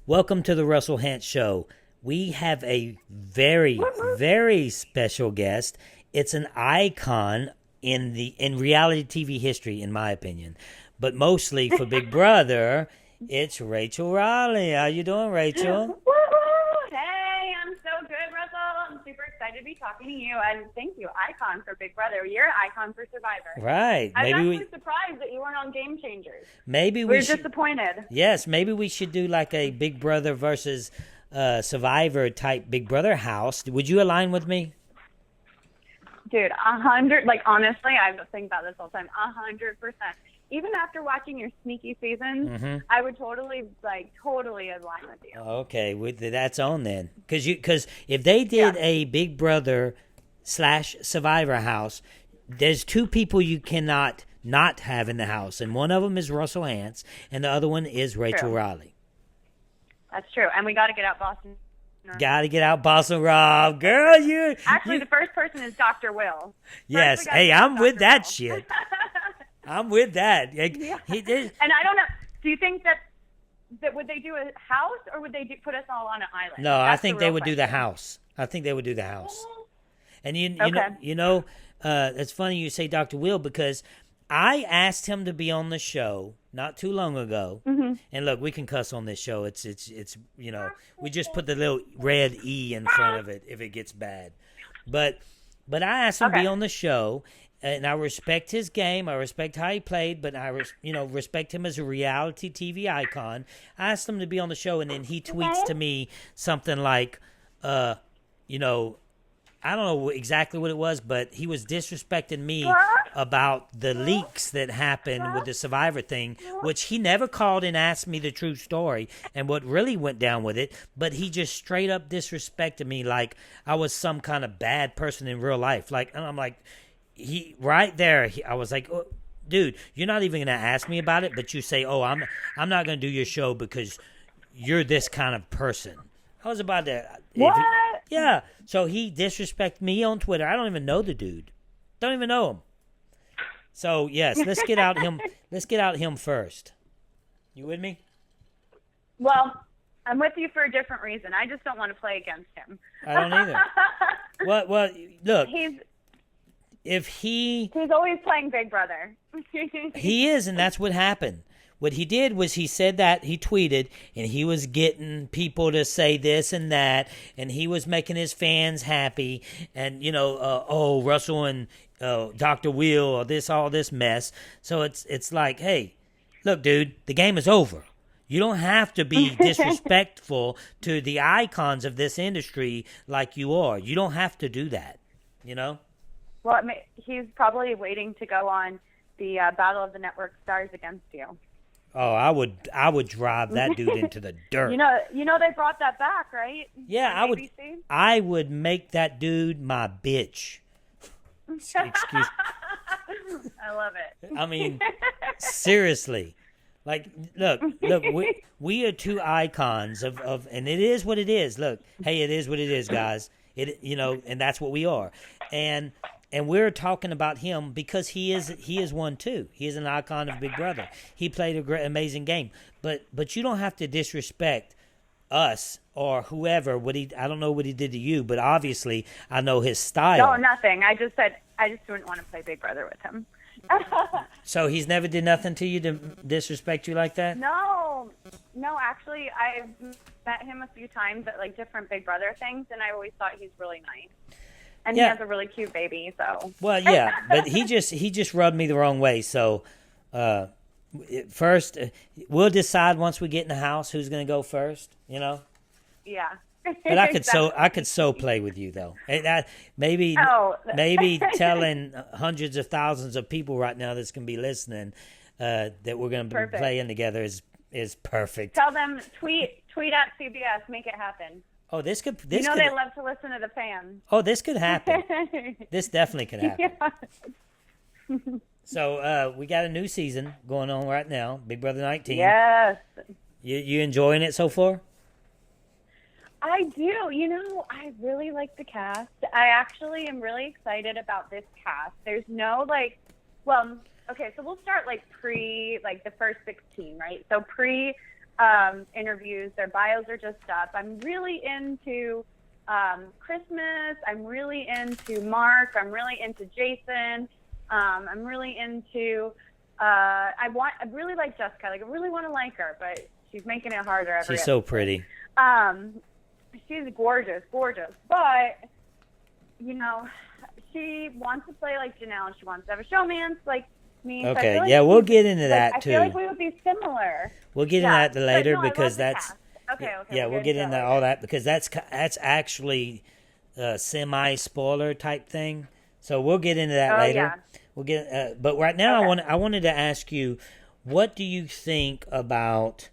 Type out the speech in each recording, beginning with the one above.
Welcome to the Russell Hantz Show. We have a very, very special guest. It's an icon in reality TV history, in my opinion, but mostly for Big Brother. It's Rachel Reilly. How you doing, Rachel? Woo! Hey, I'm so good, Russell. I'm super excited to be talking to you, and thank you, icon for Big Brother. You're an icon for Survivor. Right. I was actually surprised that you weren't on Game Changers. Maybe we we were should, disappointed. Yes, maybe we should do like a Big Brother versus Survivor type Big Brother house. Would you align with me? Dude, 100. Like honestly, I think about this all the time. 100%. Even after watching your sneaky seasons, I would totally align with you. Okay, that's on then. Because if they did a Big Brother / Survivor house, there's two people you cannot not have in the house, and one of them is Russell Hantz, and the other one is Rachel Reilly. That's true, and we got to get out Boston. Got to get out Boston Rob. Girl, Actually, the first person is Dr. Will. Yes, hey, I'm with that shit. I'm with that. Yeah. He did. And I don't know. Do you think that would they do a house or would they put us all on an island? No, I think they would do the house. I think they would do the house. And you know, it's funny you say Dr. Will because I asked him to be on the show not too long ago. And look, we can cuss on this show. It's we just put the little red E in front of it if it gets bad. But I asked him to be on the show. And I respect his game. I respect how he played, but I respect him as a reality TV icon. I asked him to be on the show, and then he tweets to me something like, I don't know exactly what it was, but he was disrespecting me about the leaks that happened with the Survivor thing, which he never called and asked me the true story and what really went down with it, but he just straight up disrespected me like I was some kind of bad person in real life. And I'm like, I was like, oh, dude, you're not even going to ask me about it, but you say, oh, I'm not going to do your show because you're this kind of person. I was about to. What? Yeah. So he disrespected me on Twitter. I don't even know the dude. Don't even know him. So yes, let's get out him. Let's get out him first. You with me? Well, I'm with you for a different reason. I just don't want to play against him. I don't either. Well, look. He's always playing Big Brother. He is, and that's what happened. What he did was he said that, he tweeted, and he was getting people to say this and that, and he was making his fans happy, and, Russell and Dr. Will, or all this mess. So it's like, hey, look, dude, the game is over. You don't have to be disrespectful to the icons of this industry like you are. You don't have to do that, Well, he's probably waiting to go on the Battle of the Network Stars against you. Oh, I would drive that dude into the dirt. You know they brought that back, right? Yeah, I would make that dude my bitch. Excuse. I love it. I mean, seriously. Like, look, we are two icons of, and it is what it is. Look, hey, it is what it is, guys. And that's what we are. And we're talking about him because he is one too. He is an icon of Big Brother. He played a great, amazing game. But you don't have to disrespect us or whoever. I don't know what he did to you, but obviously I know his style. No, nothing. I just didn't want to play Big Brother with him. So he's never did nothing to you to disrespect you like that? No, actually, I've met him a few times at like different Big Brother things, and I always thought he's really nice. And he has a really cute baby, so. Well, yeah, but he just rubbed me the wrong way. So, first, we'll decide once we get in the house who's going to go first. Yeah. But I could so play with you though. And maybe telling hundreds of thousands of people right now that's going to be listening that we're going to be playing together is perfect. Tell them tweet at CBS, make it happen. Oh, this could. They love to listen to the fans. Oh, this could happen. This definitely could happen. Yeah. So we got a new season going on right now, Big Brother 19. Yes. You enjoying it so far? I do. I really like the cast. I actually am really excited about this cast. There's no okay, so we'll start pre the first 16, right? So pre interviews. Their bios are just up. I'm really into Christmas. I'm really into Mark. I'm really into Jason. I'm really into. I really like Jessica. Like, I really want to like her, but she's making it harder every She's so pretty. She's gorgeous. But, you know, she wants to play like Janelle. She wants to have a showmance like me. Okay, so like yeah, we'll get into that too. I feel like we would be similar. We'll get into that later because that's... Okay. Yeah, we'll get into all that because that's actually a semi-spoiler type thing. So we'll get into that later. Yeah. We'll get, but right now I wanted to ask you, what do you think about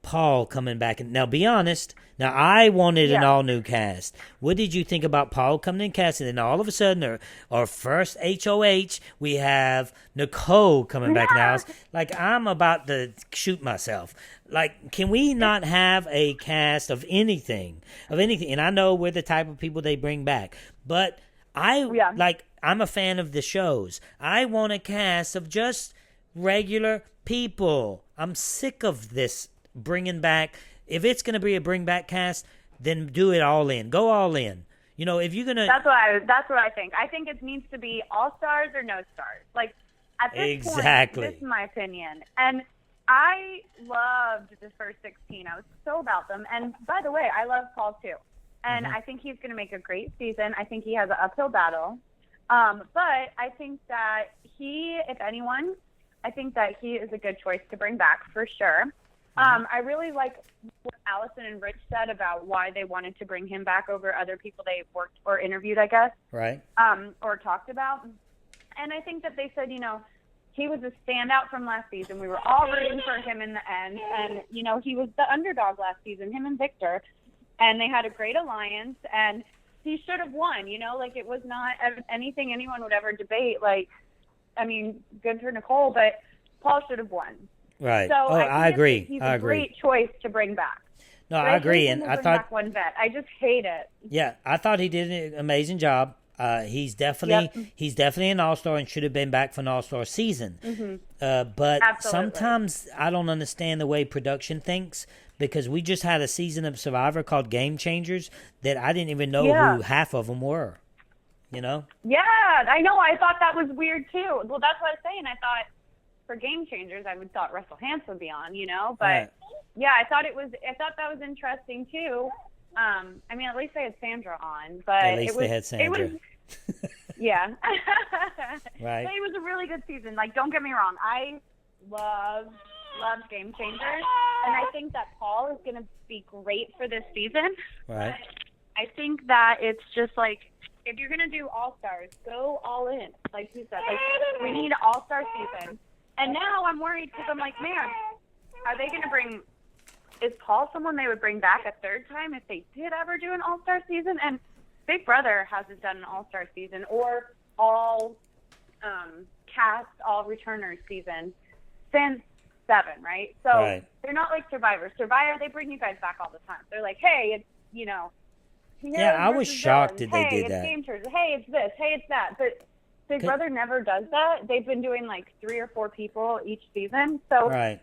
Paul coming back? Now, be honest. Now, I wanted an all-new cast. What did you think about Paul coming in cast? And then all of a sudden, our first HOH, we have Nicole coming back in the house. Like, I'm about to shoot myself. Like, can we not have a cast of anything? And I know we're the type of people they bring back. But I'm a fan of the shows. I want a cast of just regular people. I'm sick of this bringing back. If it's going to be a bring back cast, then do it all in. Go all in. You know, if you're going to... That's what I think. I think it needs to be all stars or no stars. Like, at this point, this is my opinion. And I loved the first 16. I was so about them. And by the way, I love Paul too. And I think he's going to make a great season. I think he has an uphill battle. But I think that if anyone, I think that he is a good choice to bring back for sure. I really like what Allison and Rich said about why they wanted to bring him back over other people they worked or interviewed, I guess. Right. Or talked about. And I think that they said, you know, he was a standout from last season. We were all rooting for him in the end. And, you know, he was the underdog last season, him and Victor. And they had a great alliance. And he should have won, you know, like it was not anything anyone would ever debate. Like, I mean, good for Nicole, but Paul should have won. Right. So I agree. He's a great choice to bring back. No, I agree. And I thought back one vet. I just hate it. Yeah, I thought he did an amazing job. He's definitely an all-star and should have been back for an all-star season. But sometimes I don't understand the way production thinks, because we just had a season of Survivor called Game Changers that I didn't even know who half of them were. You know? Yeah, I know. I thought that was weird too. Well, that's what I was saying. I thought for Game Changers, I would thought Russell Hantz would be on, you know, but yeah, I thought that was interesting too. I mean, at least they had Sandra on, but at least they had Sandra. Yeah. Right. But it was a really good season. Like, don't get me wrong. I loved Game Changers, and I think that Paul is going to be great for this season. Right. I think that it's just like, if you're going to do All-Stars, go all in. Like you said, like, we need an All-Star season. And now I'm worried because I'm like, man, are they going to bring... Is Paul someone they would bring back a third time if they did ever do an All-Star season? And Big Brother hasn't done an All-Star season or all cast, all returners season since 7, right? So they're not like Survivor. Survivor, they bring you guys back all the time. They're like, hey, it's, you know... Yeah, I was shocked that they did that. Hey, it's Game Changers. Hey, it's this. Hey, it's that. But Big Brother never does that. They've been doing like 3 or 4 people each season. So I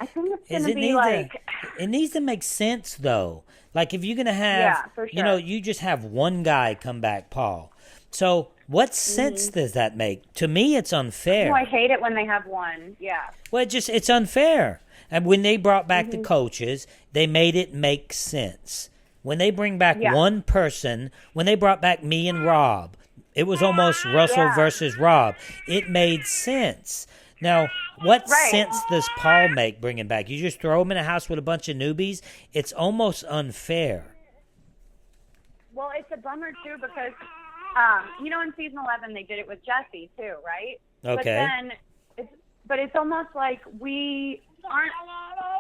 think it's going to be like... It needs to make sense, though. Like, if you're going to have... for sure. You know, you just have one guy come back, Paul. So what sense does that make? To me, it's unfair. Oh, I hate it when they have one. Yeah. Well, it's unfair. And when they brought back the coaches, they made it make sense. When they bring back one person, when they brought back me and Rob, it was almost Russell versus Rob. It made sense. Now, what sense does Paul make bringing back? You just throw him in a house with a bunch of newbies? It's almost unfair. Well, it's a bummer, too, because, you know, in season 11, they did it with Jesse, too, right? Okay. But it's almost like we aren't...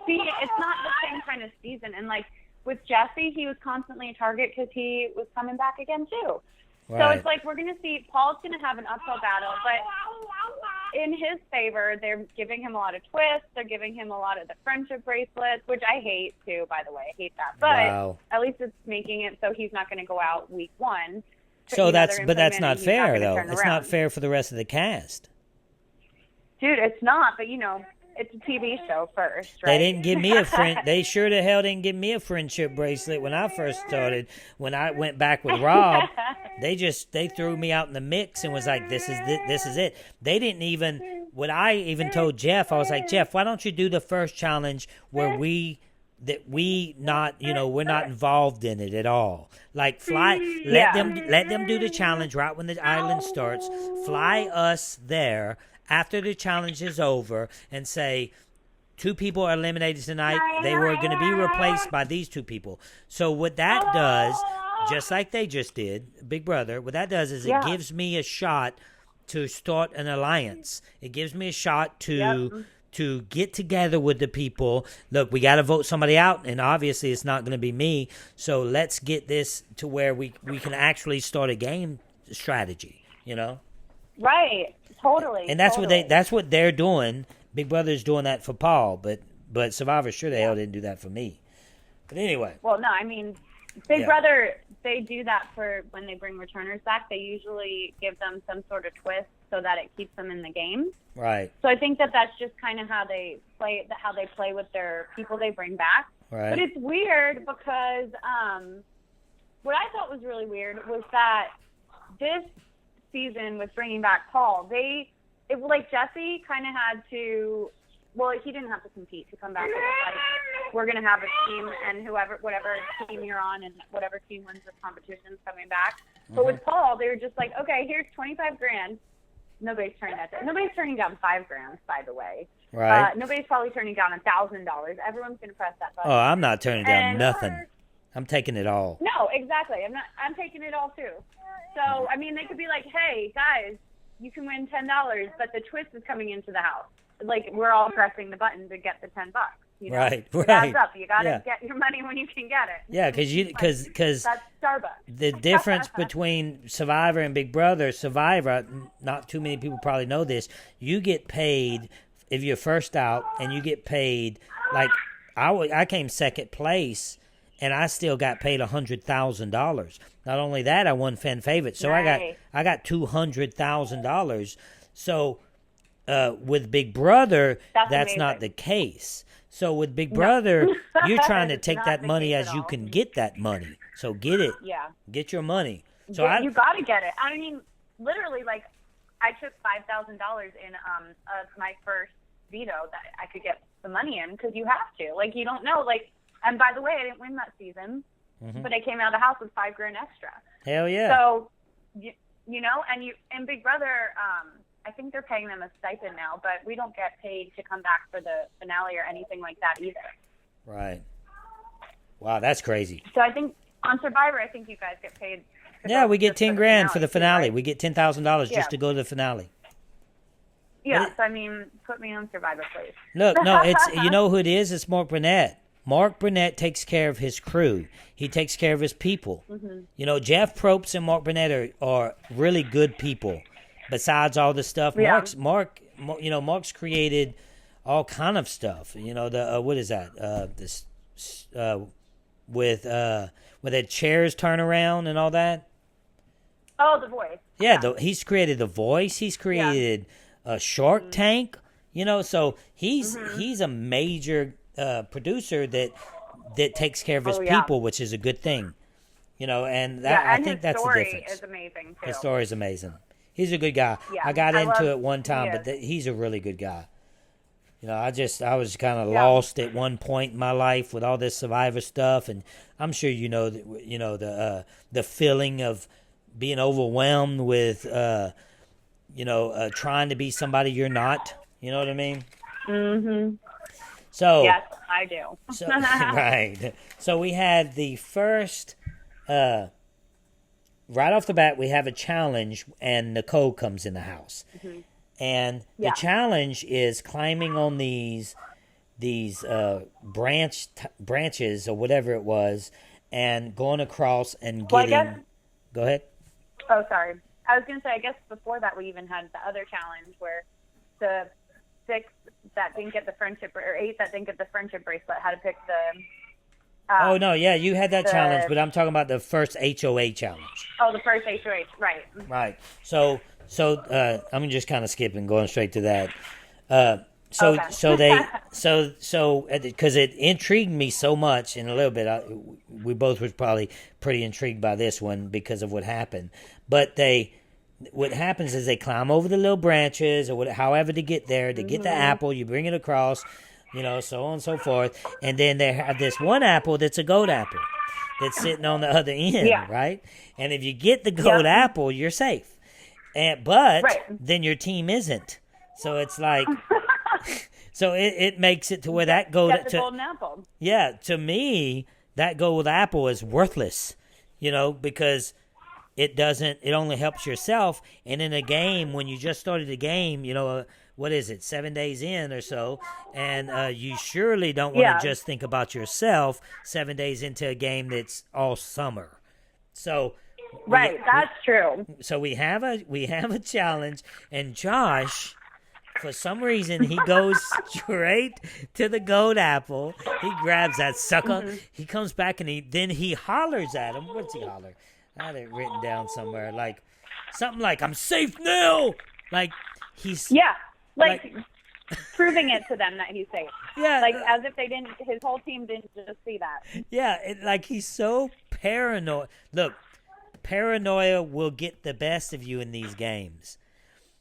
See, it's not the same kind of season. And, like, with Jesse, he was constantly a target because he was coming back again, too. Right. So it's like we're going to see Paul's going to have an uphill battle, but in his favor, they're giving him a lot of twists. They're giving him a lot of the friendship bracelets, which I hate, too, by the way. I hate that. But at least it's making it so he's not going to go out week 1. So that's not fair, though. It's not fair for the rest of the cast. Dude, it's not. But, you know, it's a TV show first, right? They didn't give me a friend. They sure the hell didn't give me a friendship bracelet when I first started. When I went back with Rob, they threw me out in the mix and was like, "This is it." They didn't even. What I even told Jeff, I was like, "Jeff, why don't you do the first challenge where we're not involved in it at all. Like let them do the challenge right when the island starts. Fly us there after the challenge is over and say 2 people are eliminated tonight. They were going to be replaced by these 2 people." So what that does, just like they just did, Big Brother, what that does is it gives me a shot to start an alliance. It gives me a shot to get together with the people. Look, we got to vote somebody out, and obviously it's not going to be me. So let's get this to where we can actually start a game strategy, Right. Totally. And that's what they're doing. Big Brother's doing that for Paul, but Survivor sure the hell didn't do that for me. But anyway. Well, no, I mean, Big Brother, they do that for when they bring returners back. They usually give them some sort of twist so that it keeps them in the game. Right. So I think that's just kind of how they play with their people they bring back. Right. But it's weird because what I thought was really weird was that this season with bringing back Paul, Jesse kind of had to. Well, he didn't have to compete to come back. It was like, we're going to have a team, and whatever team you're on and whatever team wins the competition is coming back. But with Paul, they were just like, okay, here's $25,000. Nobody's turning that down. Nobody's turning down $5,000, by the way. Right. Nobody's probably turning down $1,000. Everyone's going to press that button. Oh, I'm not turning down nothing. I'm taking it all. No, exactly. I'm taking it all, too. So, I mean, they could be like, hey, guys, you can win $10, but the twist is coming into the house. Like, we're all pressing the button to get the $10. Right. It adds up. You got to get your money when you can get it. Yeah, because that's Starbucks. The difference between Survivor and Big Brother, Survivor, not too many people probably know this. You get paid if you're first out, and you get paid like I came second place, and I still got paid $100,000. Not only that, I won fan favorite, so nice. I got $200,000. So. With Big Brother, that's not the case. So with Big Brother, you're trying to take that money as you can get that money. So get it. Yeah. Get your money. So you got to get it. I mean, literally, like, I took $5,000 in my first veto that I could get the money in because you have to. Like, you don't know. Like, and by the way, I didn't win that season, but I came out of the house with $5,000 extra. Hell yeah. So, and in Big Brother, I think they're paying them a stipend now, but we don't get paid to come back for the finale or anything like that either. Right. Wow, that's crazy. So I think on Survivor, I think you guys get paid. Yeah, we get $10,000 for the finale. Right? We get $10,000 just to go to the finale. Yeah, so I mean, put me on Survivor, please. Look, no, it's you know who it is? It's Mark Burnett. Mark Burnett takes care of his crew. He takes care of his people. Jeff Probst and Mark Burnett are really good people. Besides all the stuff, Mark's created all kind of stuff. What is that? This with the chairs turn around and all that. Oh, The Voice. Yeah, he's created The Voice. He's created a Shark Tank. So he's a major producer that takes care of his people, which is a good thing. And I think that's the difference. His story is amazing too. His story is amazing. He's a good guy. Yeah, I got into it one time, but he's a really good guy. I was kind of lost at one point in my life with all this Survivor stuff, and I'm sure the feeling of being overwhelmed with trying to be somebody you're not. You know what I mean? Mm-hmm. So yes, I do. So, right. So we had the first. Right off the bat, we have a challenge, and Nicole comes in the house. And the challenge is climbing on these branches or whatever it was, and going across and getting. Go ahead. Oh, sorry. I was going to say, I guess before that we even had the other challenge where the 6 that didn't get the friendship, or 8 that didn't get the friendship bracelet had to pick the. Oh, no, yeah, you had that challenge, but I'm talking about the first HOA challenge. Oh, the first HOH, right. Right. So I'm just kind of skipping, going straight to that. So Okay. because it intrigued me so much in a little bit. We both was probably pretty intrigued by this one because of what happened. But what happens is they climb over the little branches or however to get there to get the apple. You bring it across, so on and so forth. And then they have this one apple that's a gold apple that's sitting on the other end, right? And if you get the gold apple, you're safe. But then your team isn't. So it's like, so it makes it to where that golden apple. Yeah, to me, that gold apple is worthless, because it only helps yourself. And in a game, when you just started a game, what is it, 7 days in or so, and you surely don't want to just think about yourself 7 days into a game that's all summer. So that's true. So we have a challenge, and Josh, for some reason, he goes straight to the gold apple. He grabs that sucker. He comes back and he hollers at him. What's he holler? I had it written down somewhere, like something like "I'm safe now." Like he's proving it to them that he's safe. Yeah, like as if his whole team didn't just see that. Yeah, like he's so paranoid. Look, paranoia will get the best of you in these games.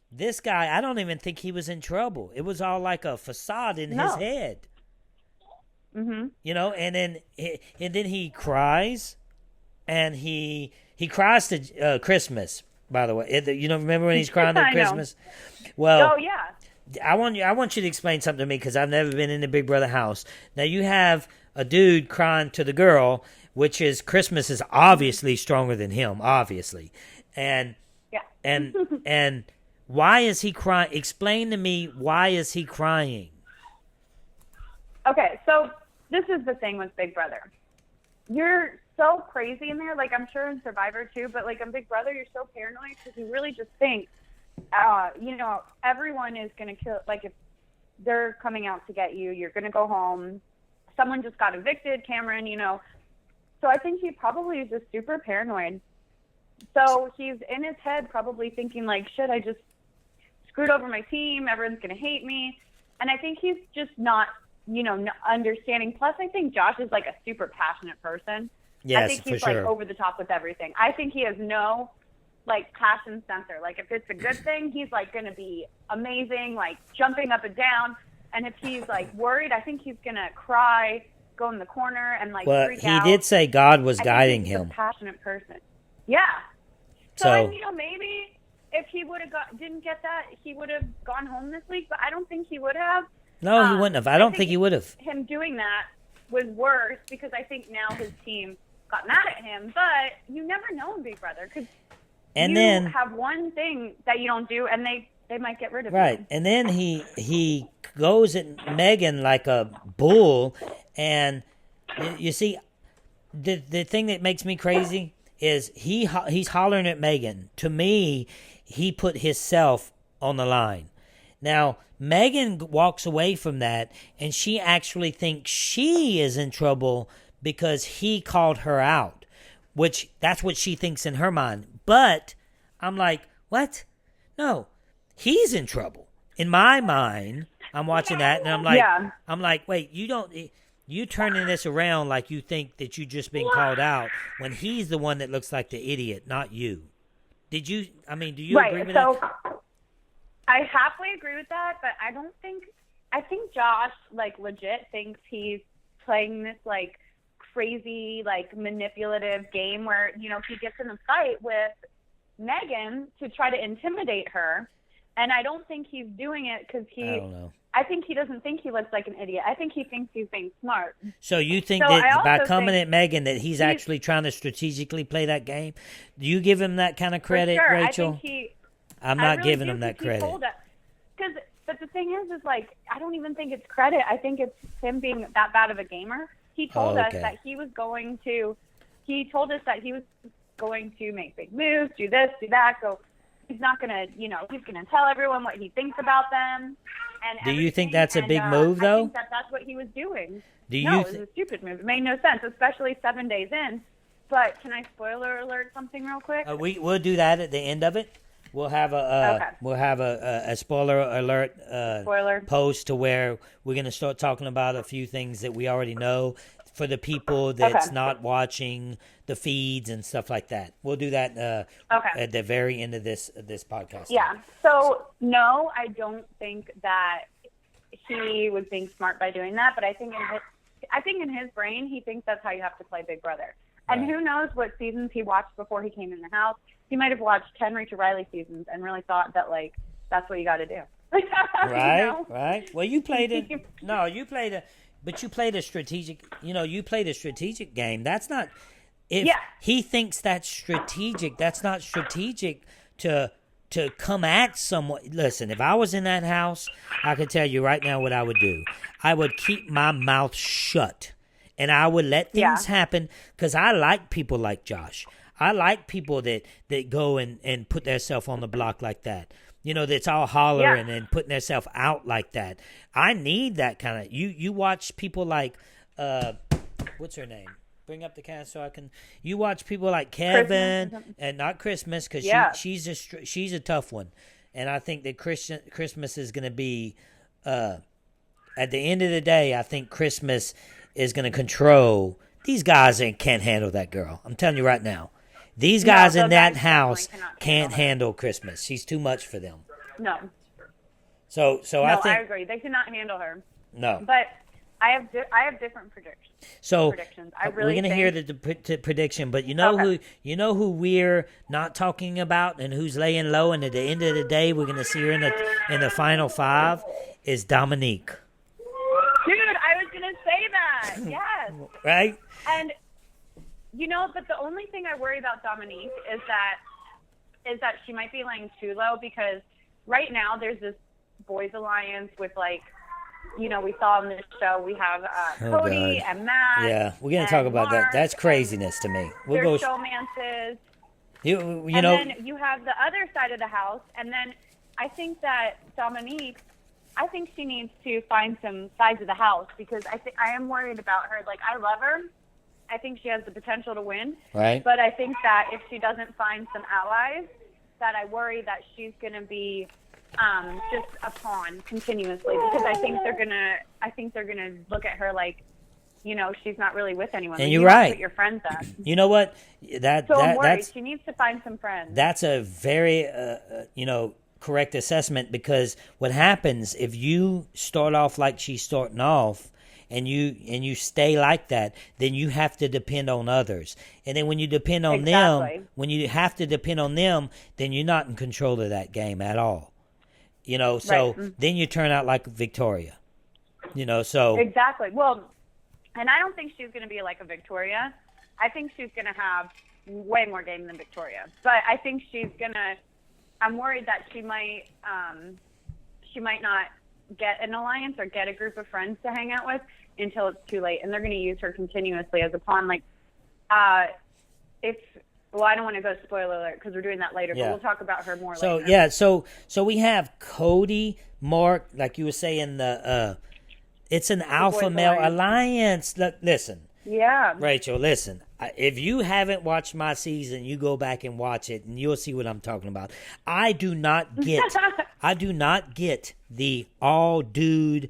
This guy, I don't even think he was in trouble. It was all like a facade in his head. And then he cries, and he cries to Christmas. By the way, remember when he's crying to Christmas? Well, oh yeah. I want you to explain something to me because I've never been in the Big Brother house. Now you have a dude crying to the girl, which is Christmas is obviously stronger than him, obviously, and why is he crying? Explain to me, why is he crying? Okay, so this is the thing with Big Brother. You're so crazy in there, like I'm sure in Survivor too, but like in Big Brother, you're so paranoid because you really just think, everyone is going to kill, like if they're coming out to get you, you're going to go home. Someone just got evicted, Cameron, So I think he probably is just super paranoid. So he's in his head probably thinking like, shit, I just screwed over my team. Everyone's going to hate me. And I think he's just not, understanding. Plus, I think Josh is like a super passionate person. Yes, I think he's like over the top with everything. I think he has no like passion center. Like if it's a good thing, he's like going to be amazing, like jumping up and down. And if he's like worried, I think he's going to cry, go in the corner and like freak out. He did say God was guiding him. He's a passionate person. Yeah. So maybe if he would have didn't get that, he would have gone home this week, but I don't think he would have. No, he wouldn't have. I don't think he would have. Him doing that was worse because I think now his team got mad at him, but you never know in Big Brother because you have one thing that you don't do and they might get rid of you. Right. And then he goes at Megan like a bull, and you see the thing that makes me crazy is he's hollering at Megan. To me, he put himself on the line. Now, Megan walks away from that, and she actually thinks she is in trouble because he called her out, which that's what she thinks in her mind. But I'm like, what? No, he's in trouble. In my mind, I'm watching that, and I'm like, wait, you turning this around like you think that you just been called out when he's the one that looks like the idiot, not you. Do you agree with that? I halfway agree with that, but I think Josh like legit thinks he's playing this like crazy, like manipulative game where, he gets in a fight with Megan to try to intimidate her. And I don't think he's doing it because I don't know. I think he doesn't think he looks like an idiot. I think he thinks he's being smart. So you think that by coming at Megan that he's actually trying to strategically play that game? Do you give him that kind of credit, for sure. Rachel? I'm not really giving him that credit. But the thing is like, I don't even think it's credit. I think it's him being that bad of a gamer. He told us that he told us that he was going to make big moves, do this, do that. So he's not going to, he's going to tell everyone what he thinks about them. And do you think that's a big move, though? I think that's what he was doing. It was a stupid move. It made no sense, especially 7 days in. But can I spoiler alert something real quick? We'll do that at the end of it. We'll have a spoiler alert post to where we're going to start talking about a few things that we already know for the people that's not watching the feeds and stuff like that. We'll do that at the very end of this podcast. Yeah. So no, I don't think that he was being smart by doing that, but I think in his brain he thinks that's how you have to play Big Brother. And who knows what seasons he watched before he came in the house. He might have watched 10 Rachel Reilly seasons and really thought that, like, that's what you got to do. Right, you know? Right. Well, you played it. No, you played a strategic, you played a strategic game. That's not, he thinks that's strategic, that's not strategic to come at someone. Listen, if I was in that house, I could tell you right now what I would do. I would keep my mouth shut. And I would let things happen because I like people like Josh. I like people that go and put themselves on the block like that. That's all hollering and putting themselves out like that. I need that kind of. You watch people like, what's her name? Bring up the cast so I can. You watch people like Kevin and not Christmas because she's a tough one, and I think that Christmas is going to be. At the end of the day, I think Christmas is going to control. These guys can't handle that girl. I'm telling you right now. These guys in that house can't handle Christmas. She's too much for them. No. So I think I agree. They cannot handle her. No. But I have different predictions. I really we're gonna hear the prediction, but you know who we're not talking about and who's laying low, and at the end of the day we're gonna see her in the final 5 is Dominique. Dude, I was gonna say that. Yes. Right. And. But the only thing I worry about Dominique is that she might be laying too low because right now there's this boys alliance with we saw on this show we have Cody and Matt. Yeah, we're gonna talk about that. That's craziness to me. There's showmances. Then you have the other side of the house, and then I think that Dominique. I think she needs to find some sides of the house because I am worried about her. Like I love her. I think she has the potential to win. Right. But I think that if she doesn't find some allies, that I worry that she's going to be just a pawn continuously because I think they're gonna look at her like, she's not really with anyone. And you're right. Put your friends up. You know what? I'm worried. She needs to find some friends. That's a very correct assessment because what happens if you start off like she's starting off. And you stay like that, then you have to depend on others. And then when you depend on them, when you have to depend on them, then you're not in control of that game at all. So then you turn out like Victoria. Exactly. Well, and I don't think she's going to be like a Victoria. I think she's going to have way more game than Victoria. But I think I'm worried that she might not get an alliance or get a group of friends to hang out with until it's too late, and they're going to use her continuously as a pawn. I don't want to go spoiler alert because we're doing that later, but we'll talk about her more later. So we have Cody, Mark, like you were saying, it's an alpha male alliance. Listen. Yeah. Rachel, listen. If you haven't watched my season, you go back and watch it, and you'll see what I'm talking about. I do not get the all-dude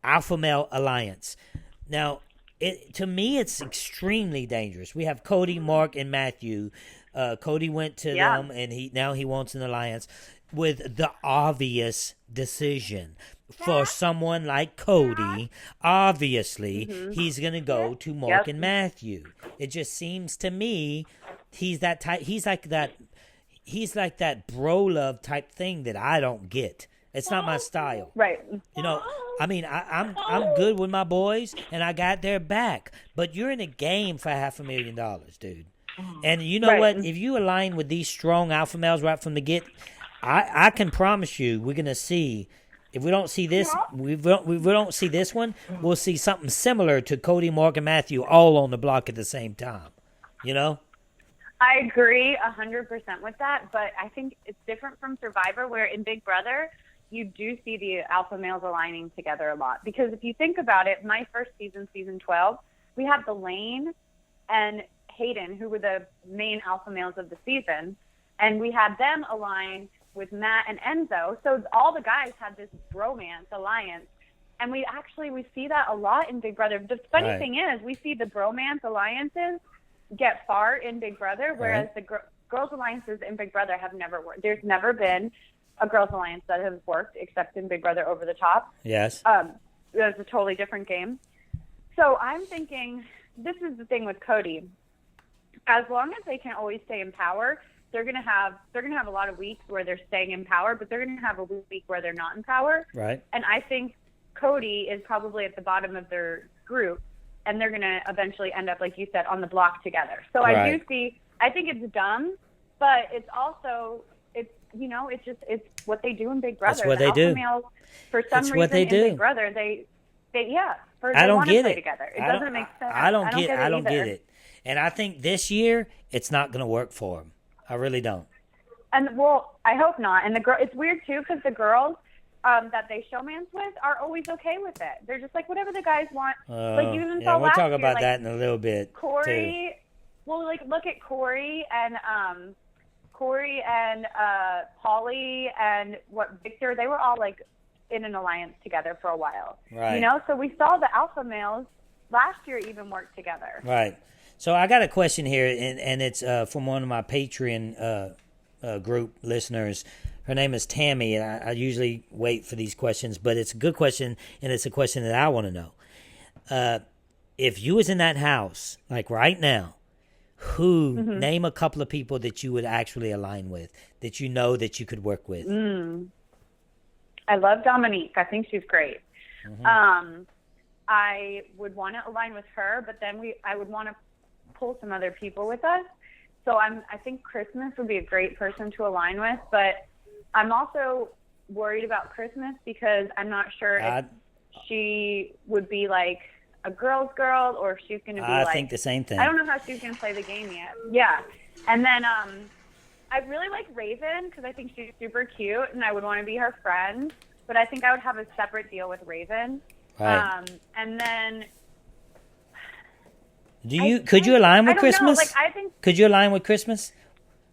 alpha male alliance. Now, to me, it's extremely dangerous. We have Cody, Mark, and Matthew. Cody went to them, and he wants an alliance with the obvious decision. For someone like Cody, obviously, he's going to go to Mark and Matthew. It just seems to me he's that type. He's like that bro love type thing that I don't get. It's not my style. Right. I'm good with my boys, and I got their back. But you're in a game for $500,000, dude. And you know what? If you align with these strong alpha males right from the get, I can promise you we're going to see. If we don't see this, we don't see this one, we'll see something similar to Cody, Mark, and Matthew all on the block at the same time. I agree 100% with that, but I think it's different from Survivor, where in Big Brother, you do see the alpha males aligning together a lot. Because if you think about it, my first season, season 12, we had Elaine and Hayden, who were the main alpha males of the season, and we had them align with Matt and Enzo. So all the guys had this bromance alliance. And we see that a lot in Big Brother. The funny thing is, we see the bromance alliances get far in Big Brother, whereas the girls' alliances in Big Brother have never worked. There's never been a girls' alliance that has worked except in Big Brother Over the Top. Yes. It's a totally different game. So I'm thinking, this is the thing with Cody. As long as they can always stay in power, they're gonna have a lot of weeks where they're staying in power, but they're gonna have a week where they're not in power. Right. And I think Cody is probably at the bottom of their group, and they're going to eventually end up, like you said, on the block together. So I think it's dumb, but it's also, it's what they do in Big Brother. That's what they do. Males, for some reason in Big Brother, they I don't get it. Together. It doesn't make sense. I don't get it. And I think this year, it's not going to work for them. I really don't. And, well, I hope not. And it's weird, too, because the girls that they showmance with are always okay with it. They're just like, whatever the guys want. Like, you even saw we'll last talk year, about like, that in a little bit. Corey, too. Well, like, look at Corey and Pauly and Victor, they were all, like, in an alliance together for a while. Right. You know, so we saw the alpha males last year even work together. Right. So I got a question here, and it's from one of my Patreon group listeners. Her name is Tammy, and I usually wait for these questions, but it's a good question, and it's a question that I want to know. If you was in that house, like right now, name a couple of people that you would actually align with, that you know that you could work with? I love Dominique. I think she's great. Mm-hmm. I would want to align with her, but then I would want to pull some other people with us. So I think Christmas would be a great person to align with, but I'm also worried about Christmas because I'm not sure if she would be like a girl's girl or if she's going to be I think the same thing. I don't know how she's going to play the game yet. Yeah. And then I really like Raven because I think she's super cute and I would want to be her friend, but I think I would have a separate deal with Raven. Right. And then could you align with Christmas? Like, could you align with Christmas?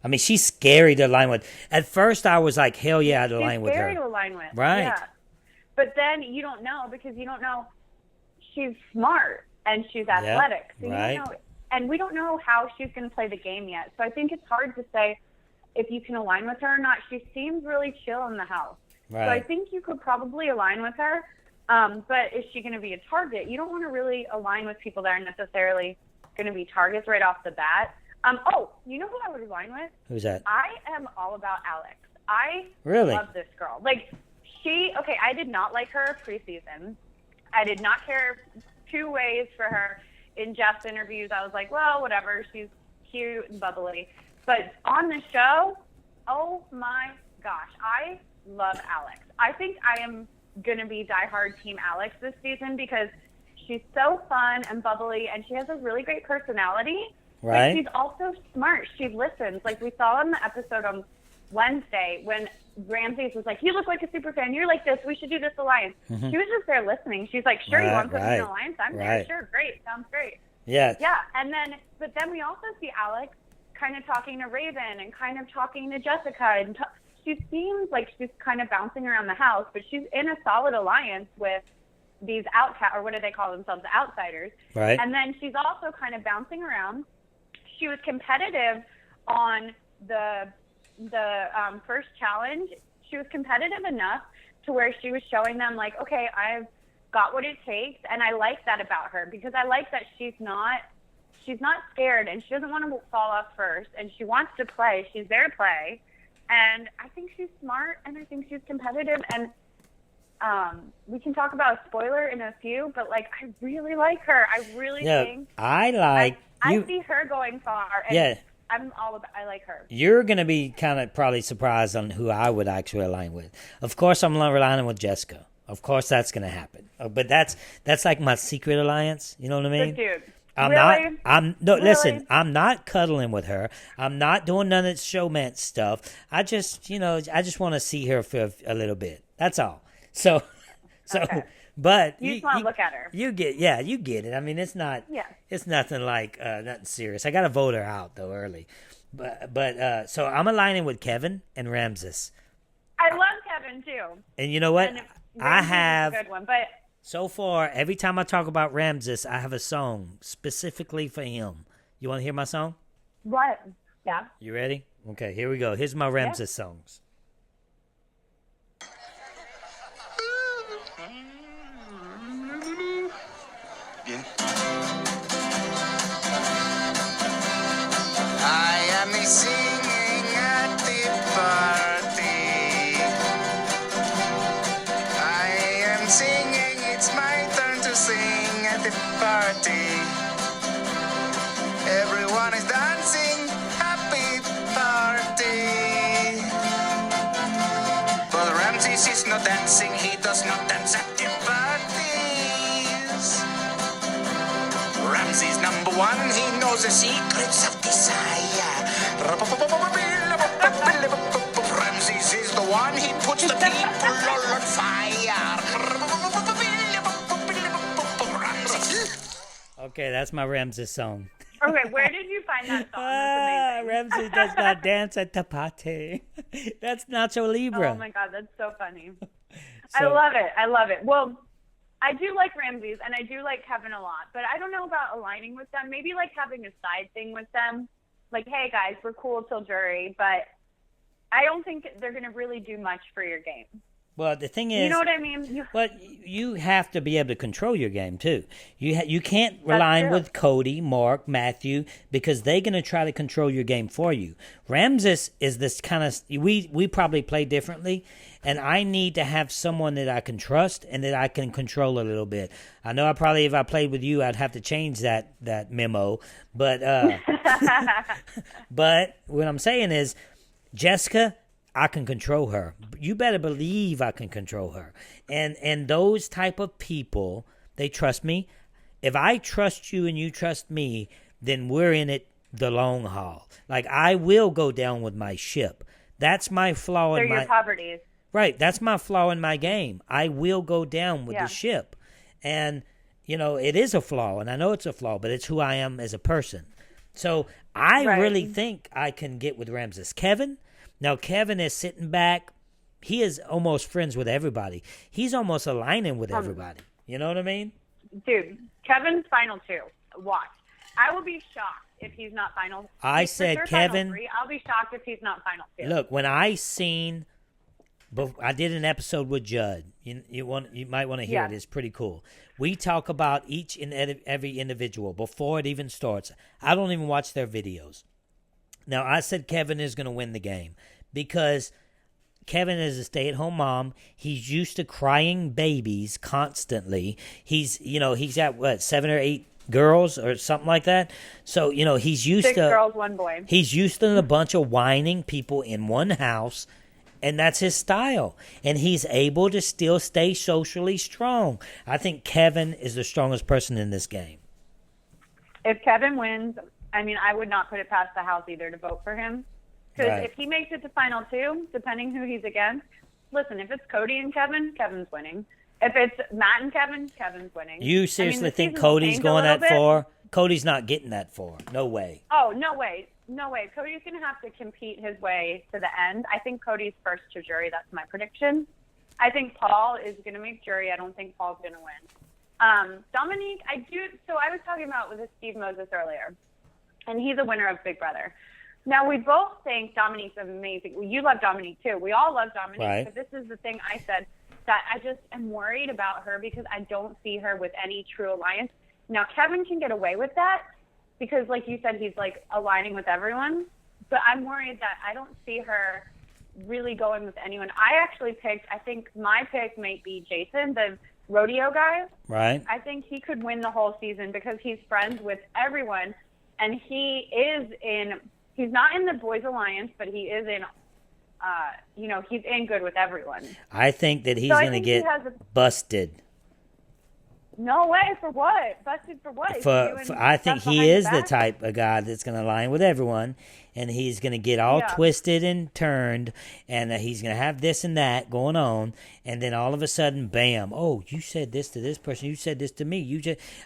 I mean, she's scary to align with. At first, I was like, hell yeah, I'd align with her. She's scary to align with. Right. Yeah. But then you don't know because you don't know. She's smart and she's athletic. So right. You don't know, and we don't know how she's going to play the game yet. So I think it's hard to say if you can align with her or not. She seems really chill in the house. Right. So I think you could probably align with her. But is she going to be a target? You don't want to really align with people that are necessarily going to be targets right off the bat. You know who I would align with? Who's that? I am all about Alex. I really love this girl. Like, I did not like her preseason. I did not care two ways for her in Jeff's interviews. I was like, well, whatever. She's cute and bubbly. But on the show, oh my gosh, I love Alex. I think I am going to be diehard Team Alex this season because she's so fun and bubbly and she has a really great personality. Right. But she's also smart. She listens. Like we saw in the episode on Wednesday when Ramses was like, you look like a super fan. You're like this. We should do this alliance. Mm-hmm. She was just there listening. She's like, sure, you want to put me in an alliance? I'm there. Sure. Great. Sounds great. Yeah. Yeah. But then we also see Alex kind of talking to Raven and kind of talking to Jessica. And she seems like she's kind of bouncing around the house, but she's in a solid alliance with these or what do they call themselves? Outsiders. Right. And then she's also kind of bouncing around. She was competitive on the first challenge. She was competitive enough to where she was showing them like, okay, I've got what it takes. And I like that about her because I like that she's not scared and she doesn't want to fall off first and she wants to play. She's there to play. And I think she's smart and I think she's competitive. And we can talk about a spoiler in a few, but like, I really like her. I really think I see her going far. And I like her. You're going to be kind of probably surprised on who I would actually align with. Of course, I'm aligning with Jessica. Of course, that's going to happen. But that's like my secret alliance. You know what I mean? But dude, listen, I'm not cuddling with her. I'm not doing none of that showman stuff. I just want to see her for a little bit. That's all. So, okay. But you just want to look at her. You get it. I mean, it's nothing like nothing serious. I got to vote her out though early, but so I'm aligning with Kevin and Ramses Kevin too. And you know what? I have a good one, but so far every time I talk about Ramses, I have a song specifically for him. You want to hear my song? What? Yeah. You ready? Okay, here we go. Here's my Ramses songs. I am singing at the party. I am singing, it's my turn to sing at the party. Everyone is dancing, happy party. But Ramses is not dancing, he does not dance at the parties. Ramses number one, he knows the secrets of desire. Ramses is the one, he puts the people all on fire. Okay, that's my Ramses song. Okay, where did you find that song? That's amazing. Ramses does not dance at the party. That's Nacho Libre. Oh my God, that's so funny. I love it. I love it. Well, I do like Ramses and I do like Kevin a lot, but I don't know about aligning with them. Maybe like having a side thing with them. Like, hey guys, we're cool till jury, but I don't think they're going to really do much for your game. Well, the thing is, you know what I mean? But you have to be able to control your game too. You can't rely with Cody, Mark, Matthew, because they're going to try to control your game for you. Ramses is this kind of we probably play differently, and I need to have someone that I can trust and that I can control a little bit. I know if I played with you, I'd have to change that memo, but but what I'm saying is, Jessica, I can control her. You better believe I can control her. And those type of people, they trust me. If I trust you and you trust me, then we're in it the long haul. Like, I will go down with my ship. That's my flaw in my... They're your poverties. Right. That's my flaw in my game. I will go down with the ship. And, you know, it is a flaw, and I know it's a flaw, but it's who I am as a person. So I really think I can get with Ramses. Now, Kevin is sitting back. He is almost friends with everybody. He's almost aligning with everybody. You know what I mean? Dude, Kevin's final two. Watch. I will be shocked if he's not final. I said Kevin. Final three. I'll be shocked if he's not final two. Look, when I did an episode with Judd. You might want to hear it. It's pretty cool. We talk about each and every individual before it even starts. I don't even watch their videos. Now, I said Kevin is going to win the game because Kevin is a stay-at-home mom. He's used to crying babies constantly. He's got, 7 or 8 girls or something like that. So, he's used 6 girls, 1 boy. He's used to a bunch of whining people in one house, and that's his style. And he's able to still stay socially strong. I think Kevin is the strongest person in this game. If Kevin wins... I mean, I would not put it past the house either to vote for him. Because if he makes it to final two, depending who he's against, listen, if it's Cody and Kevin, Kevin's winning. If it's Matt and Kevin, Kevin's winning. You seriously think Cody's going that far? Cody's not getting that far. No way. Oh, no way. No way. Cody's going to have to compete his way to the end. I think Cody's first to jury. That's my prediction. I think Paul is going to make jury. I don't think Paul's going to win. Dominique, so I was talking about with Steve Moses earlier. And he's a winner of Big Brother. Now, we both think Dominique's amazing. Well, you love Dominique, too. We all love Dominique. Right. But this is the thing I said, that I just am worried about her because I don't see her with any true alliance. Now, Kevin can get away with that because, like you said, he's, like, aligning with everyone. But I'm worried that I don't see her really going with anyone. I think my pick might be Jason, the rodeo guy. Right. I think he could win the whole season because he's friends with everyone. And he's not in the Boys Alliance, but he is in, he's in good with everyone. I think that he's going to get busted. No way. For what? Busted for what? I think he is the type of guy that's going to align with everyone, and he's going to get all twisted and turned, and he's going to have this and that going on, and then all of a sudden, bam! Oh, you said this to this person. You said this to me.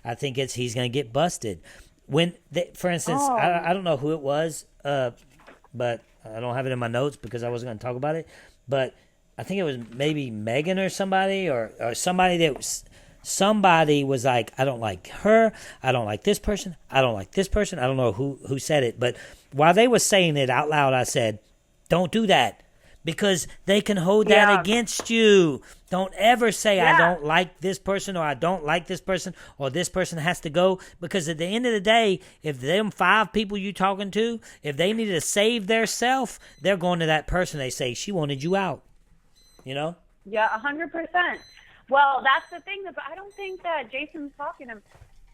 I think he's going to get busted. For instance, I don't know who it was, but I don't have it in my notes because I wasn't going to talk about it. But I think it was maybe Megan or somebody or somebody somebody was like, I don't like her, I don't like this person, I don't like this person. I don't know who said it, but while they were saying it out loud, I said, don't do that. Because they can hold that against you. Don't ever say, I don't like this person or I don't like this person or this person has to go. Because at the end of the day, if them 5 people you talking to, if they needed to save their self, they're going to that person. They say, she wanted you out. You know? Yeah, 100%. Well, that's the thing. But I don't think that Jason's talking to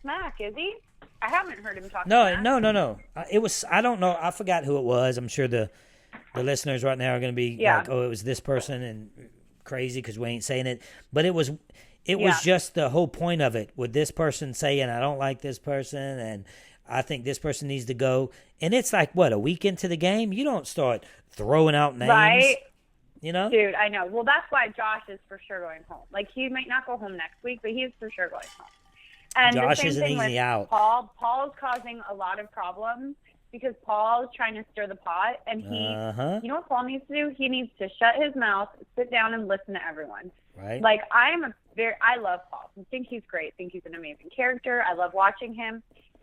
smack, is he? I haven't heard him talk smack. No. It was, I don't know. I forgot who it was. I'm sure the listeners right now are going to be like, oh, it was this person and crazy because we ain't saying it. But it was just the whole point of it with this person saying, I don't like this person and I think this person needs to go. And it's like, what, a week into the game? You don't start throwing out names. Right. You know? Dude, I know. Well, that's why Josh is for sure going home. Like, he might not go home next week, but he's for sure going home. And Josh the is same an thing easy with out. Paul's causing a lot of problems. Because Paul is trying to stir the pot, and he, you know what Paul needs to do? He needs to shut his mouth, sit down, and listen to everyone. Right. Like, I love Paul. I think he's great. I think he's an amazing character. I love watching him.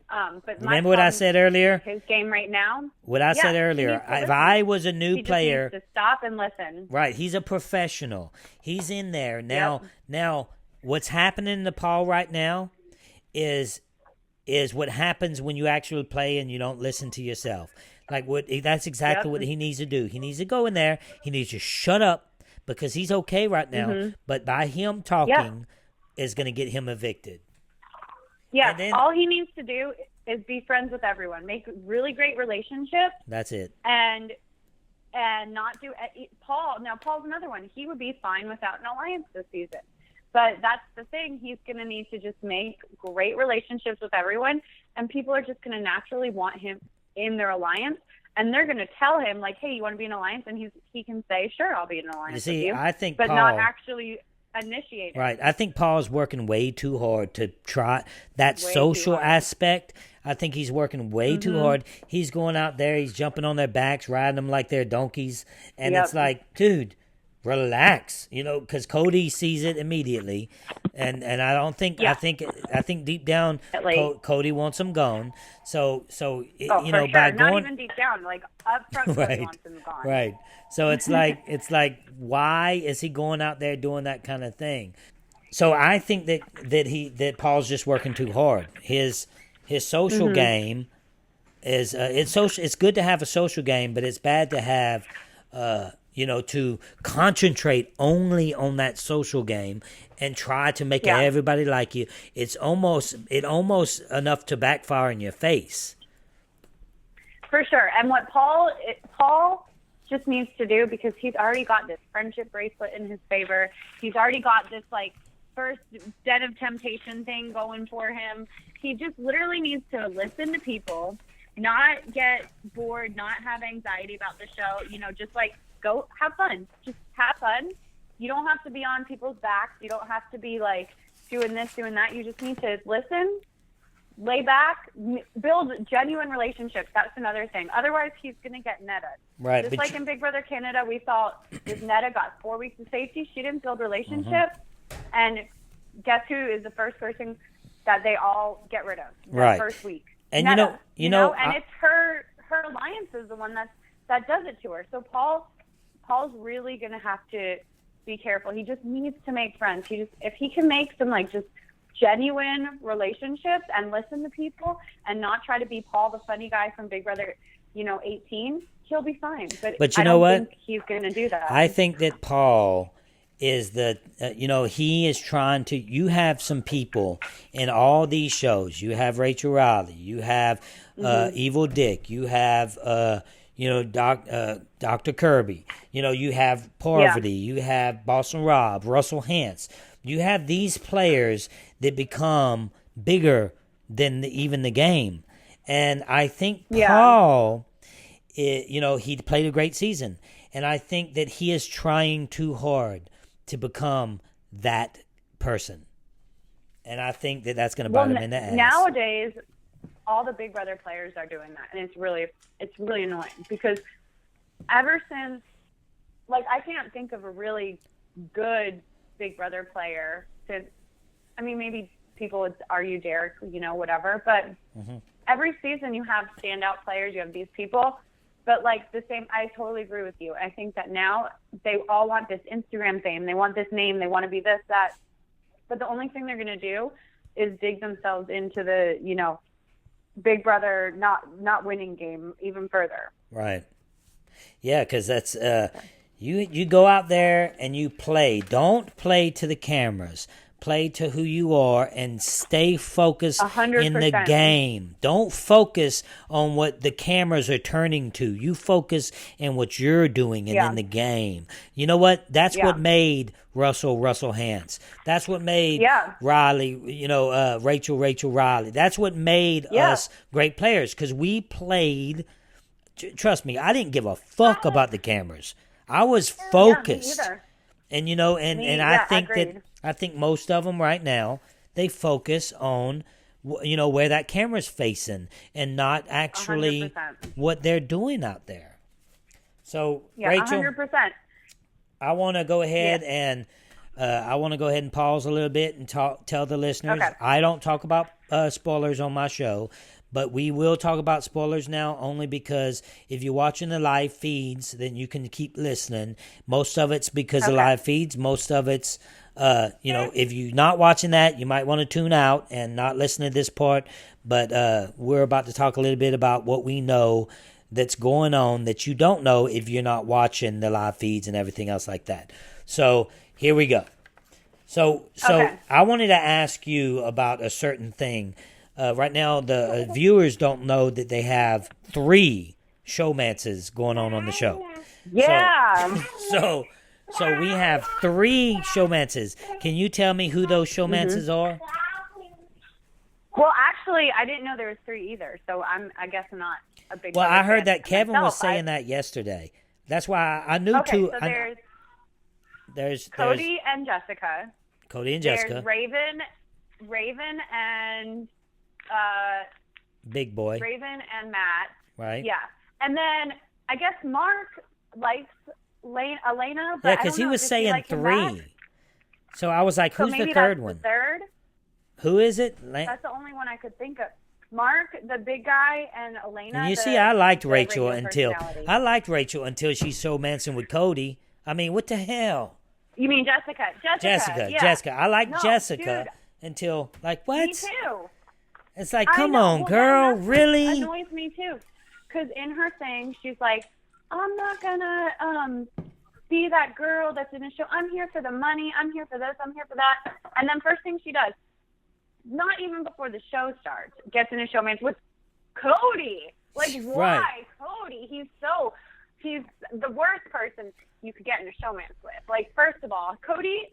But remember what I said earlier? His game right now. What I said earlier. If I was a new player, he just needs to stop and listen. Right. He's a professional. He's in there now. Yep. Now, what's happening to Paul right now is what happens when you actually play and you don't listen to yourself. That's exactly what he needs to do. He needs to go in there. He needs to shut up because he's okay right now. Mm-hmm. But by him talking is going to get him evicted. Yeah, all he needs to do is be friends with everyone, make really great relationships. That's it. And not do Paul. Now, Paul's another one. He would be fine without an alliance this season. But that's the thing. He's going to need to just make great relationships with everyone, and people are just going to naturally want him in their alliance, and they're going to tell him, like, hey, you want to be in an alliance? And he can say, sure, I'll be in an alliance with you. I think but Paul, not actually initiate it. Right. I think Paul's working way too hard to try that social aspect. I think he's working way too hard. He's going out there. He's jumping on their backs, riding them like they're donkeys. And it's like, dude, relax, because Cody sees it immediately, and I don't think I think deep down Cody wants him gone. So by sure. going not even deep down, like up front, Cody wants him gone. Right. So it's like why is he going out there doing that kind of thing? So I think that Paul's just working too hard. His social game is it's good to have a social game, but it's bad to have to concentrate only on that social game and try to make everybody like you. It's almost enough to backfire in your face. For sure. And what Paul just needs to do, because he's already got this friendship bracelet in his favor. He's already got this first Den of Temptation thing going for him. He just literally needs to listen to people, not get bored, not have anxiety about the show, just go have fun. Just have fun. You don't have to be on people's backs. You don't have to be doing this, doing that. You just need to listen, lay back, build genuine relationships. That's another thing. Otherwise, he's going to get netted. Right. Just like in Big Brother Canada, we saw this Netta got 4 weeks of safety. She didn't build relationships. And guess who is the first person that they all get rid of that first week? And Netta, and it's her alliance is the one that does it to her. So Paul's really going to have to be careful. He just needs to make friends. If he can make some just genuine relationships and listen to people and not try to be Paul, the funny guy from Big Brother, 18, he'll be fine. But you know what? I don't think he's going to do that. I think that Paul is he is trying to, you have some people in all these shows. You have Rachel Reilly. You have Evil Dick. You have, Dr. Kirby. You have Parvati. You have Boston Rob, Russell Hantz. You have these players that become bigger than even the game. And I think Paul, he played a great season. And I think that he is trying too hard to become that person. And I think that that's going to bite him in the ass. Nowadays, all the Big Brother players are doing that. And it's really annoying because ever since like, I can't think of a really good Big Brother player since, I mean, maybe people would argue Derek, you know, whatever, but every season you have standout players, you have these people, but like the same, I totally agree with you. I think that now they all want this Instagram fame, they want this name, they want to be this, that, but the only thing they're going to do is dig themselves into the, you know, Big Brother not winning game even further. Right. Yeah, because that's you go out there and you play. Don't play to the cameras. Play to who you are and stay focused 100%. in the game. Don't focus on what the cameras are turning to. You focus in what you're doing and in the game. You know what? That's what made Russell Hantz. That's what made Riley, you know, Rachel Reilly. That's what made us great players, because we played. Trust me, I didn't give a fuck about the cameras. I was focused. Yeah, me either. And you know, and I think that I think most of them right now, they focus on, you know, where that camera's facing and not actually 100%. what they're doing out there. So, yeah, Rachel, 100%. I want to go ahead and pause a little bit and tell the listeners. Okay. I don't talk about spoilers on my show, but we will talk about spoilers now, only because if you're watching the live feeds, then you can keep listening. Most of it's because of live feeds. Most of it's, you know, if you're not watching that, you might want to tune out and not listen to this part. But we're about to talk a little bit about what we know that's going on that you don't know if you're not watching the live feeds and everything else like that. So here we go. So I wanted to ask you about a certain thing. Right now, the viewers don't know that they have 3 showmances going on the show. Yeah. So we have 3 showmances. Can you tell me who those showmances are? Well, actually, I didn't know there was 3 either, so I guess I'm not a big. Well, I heard that Kevin was saying that yesterday. That's why I knew two. two. So there's Cody and Jessica. Cody and Jessica. There's Raven and Big Boy. Raven and Matt. Right. Yeah, and then I guess Mark likes Elena. But yeah, because he was saying 3. So I was like, who's the third one? The third. Who is it? That's the only one I could think of. Mark, the big guy, and Elena. And you see, I liked Rachel until she showmancing with Cody. I mean, what the hell? You mean Jessica? Yeah. Jessica. I like Jessica until, like, what? Me too. It's like, come on, girl, really? That annoys me too. Because in her thing, she's like, I'm not gonna be that girl that's in a show. I'm here for the money. I'm here for this. I'm here for that. And then first thing she does, not even before the show starts, gets in a showman's with Cody. Like, why Cody? He's the worst person you could get in a showman's with. Like, first of all, Cody's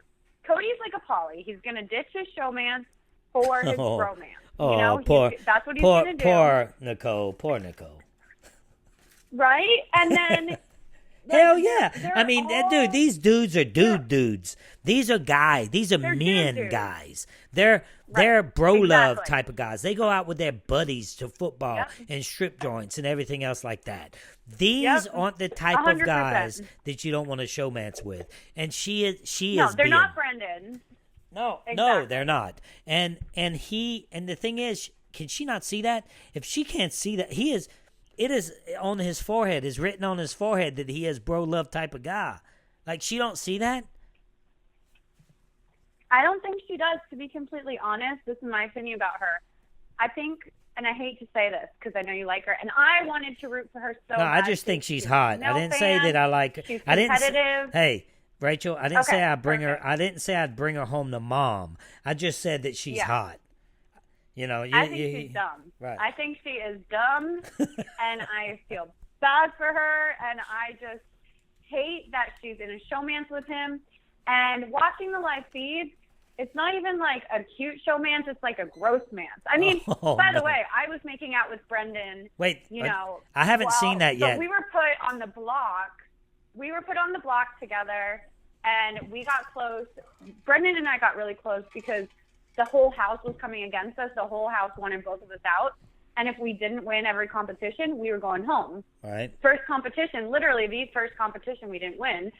like a Polly. He's gonna ditch his showman's for his romance. You know, that's what he's gonna do. Poor Nicole. Right? And then hell yeah. I mean, dude, these dudes are dudes. These are guys. These are men guys. They're bro love type of guys. They go out with their buddies to football and strip joints and everything else like that. These aren't the type 100%. Of guys that you don't want to showmance with. And she is they're not Brendan. No, no, they're not. And the thing is, can she not see that? If she can't see that, it is on his forehead, is written on his forehead that he is bro love type of guy. Like, she don't see that? I don't think she does, to be completely honest. This is my opinion about her. I think, and I hate to say this because I know you like her, and I wanted to root for her so No, bad. I just think she's hot. I didn't say that I like her. She's competitive. Hey, Rachel, I didn't say I'd bring her. I didn't say I'd bring her home to mom. I just said that she's hot. You know, I think she's dumb. Right. I think she is dumb, and I feel bad for her, and I just hate that she's in a showmance with him. And watching the live feeds, it's not even like a cute showmance; it's like a gross mance. I mean, by the way, I was making out with Brendan. Wait, you know, I haven't seen that yet. But we were put on the block. We were put on the block together, and we got close. Brendan and I got really close because the whole house was coming against us. The whole house wanted both of us out. And if we didn't win every competition, we were going home. Right. First competition, literally the first competition we didn't win,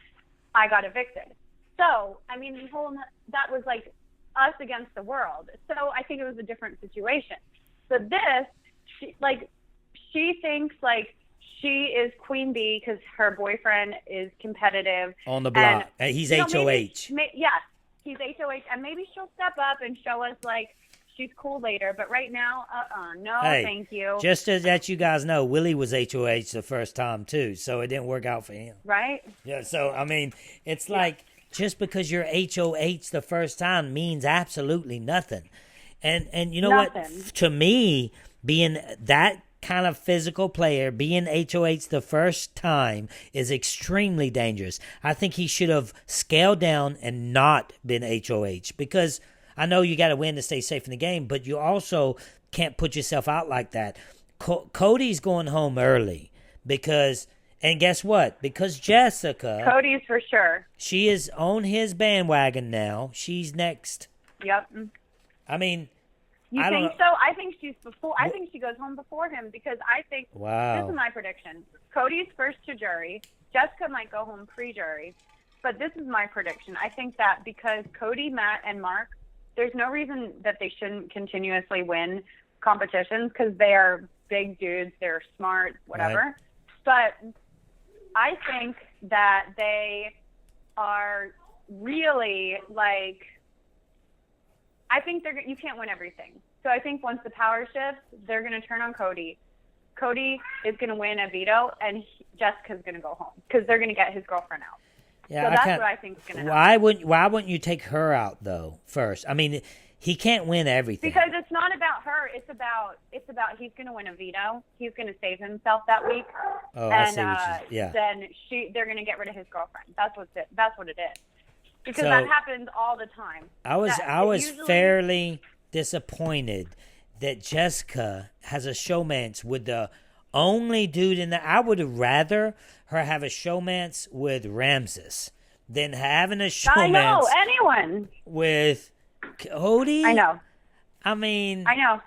I got evicted. So, I mean, that was like us against the world. So I think it was a different situation. So this, she thinks like she is queen bee because her boyfriend is competitive. On the block. And, he's HOH. Yes, he's HOH. And maybe she'll step up and show us like, she's cool later, but right now, no, thank you. Just as that you guys know, Willie was HOH the first time too, so it didn't work out for him. Right? Yeah, so, I mean, it's like, just because you're HOH the first time means absolutely nothing. And you know nothing. What? To me, being that kind of physical player, being HOH the first time is extremely dangerous. I think he should have scaled down and not been HOH, because I know you got to win to stay safe in the game, but you also can't put yourself out like that. Cody's going home early because, and guess what? Because Jessica. Cody's for sure. She is on his bandwagon now. She's next. Yep. I mean, you I think don't so? I think she's before. I think she goes home before him because I think. Wow. This is my prediction. Cody's first to jury. Jessica might go home pre-jury, but this is my prediction. I think that because Cody, Matt, and Mark, there's no reason that they shouldn't continuously win competitions because they are big dudes, they're smart, whatever. Right. But I think that they are really like, I think you can't win everything. So I think once the power shifts, they're going to turn on Cody. Cody is going to win a veto, and Jessica's going to go home because they're going to get his girlfriend out. Yeah, so that's what I think is going to happen. Why wouldn't you take her out though first? I mean, he can't win everything. Because it's not about her. It's about he's going to win a veto. He's going to save himself that week. Oh, and, I see what you. Yeah. Then they're going to get rid of his girlfriend. That's what it is. Because so, that happens all the time. I was fairly disappointed that Jessica has a showmance with the only dude in the. I would have rather her have a showmance with Ramses than having a showmance. I know, anyone. With Cody. I know. I mean. I know.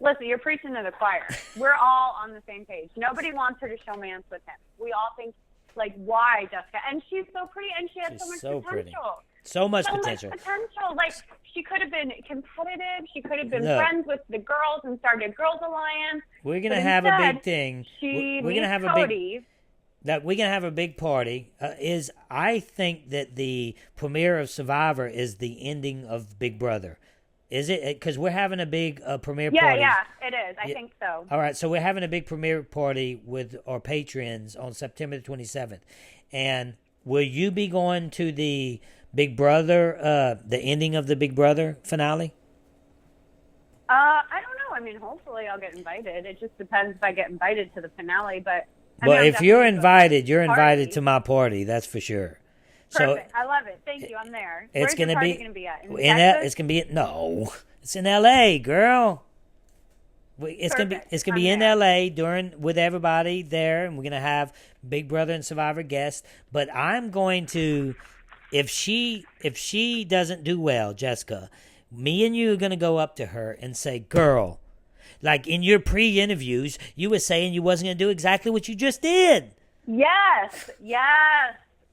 Listen, you're preaching to the choir. We're all on the same page. Nobody wants her to showmance with him. We all think, like, why, Jessica? And she's so pretty, and she has so much potential. Pretty. So much potential. Like, she could have been competitive. She could have been friends with the girls and started a girls' alliance. We're going to have a big thing. We're going to have Cody. We're going to have a big party. I think that the premiere of Survivor is the ending of Big Brother. Is it? Because we're having a big premiere party. Yeah, it is. I think so. All right, so we're having a big premiere party with our patrons on September the 27th. And will you be going to the Big Brother, the ending of the Big Brother finale? I don't know. I mean, hopefully I'll get invited. It just depends if I get invited to the finale. But well, if you're invited, you're invited to my party. That's for sure. Perfect. So, I love it. Thank you. I'm there. Where's the party going to be at? It's going to be no. It's in L.A., girl. It's going to be in L.A. with everybody there, and we're going to have Big Brother and Survivor guests. But I'm going to, if she doesn't do well, Jessica, me and you are going to go up to her and say, "Girl, like in your pre-interviews, you were saying you wasn't going to do exactly what you just did." Yes.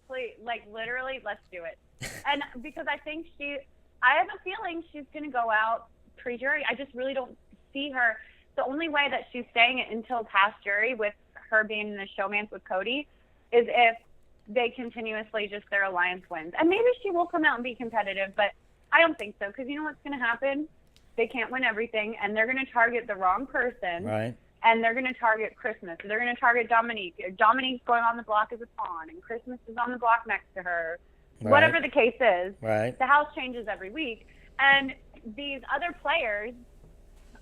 Please, like literally, let's do it. And because I think I have a feeling she's going to go out pre-jury. I just really don't see her. The only way that she's staying it until past jury with her being in the showmance with Cody is if they continuously just their alliance wins. And maybe she will come out and be competitive, but I don't think so because you know what's going to happen? They can't win everything, and they're going to target the wrong person. Right. And they're going to target Christmas. They're going to target Dominique. Dominique's going on the block as a pawn, and Christmas is on the block next to her. Right. Whatever the case is, right. The house changes every week. And these other players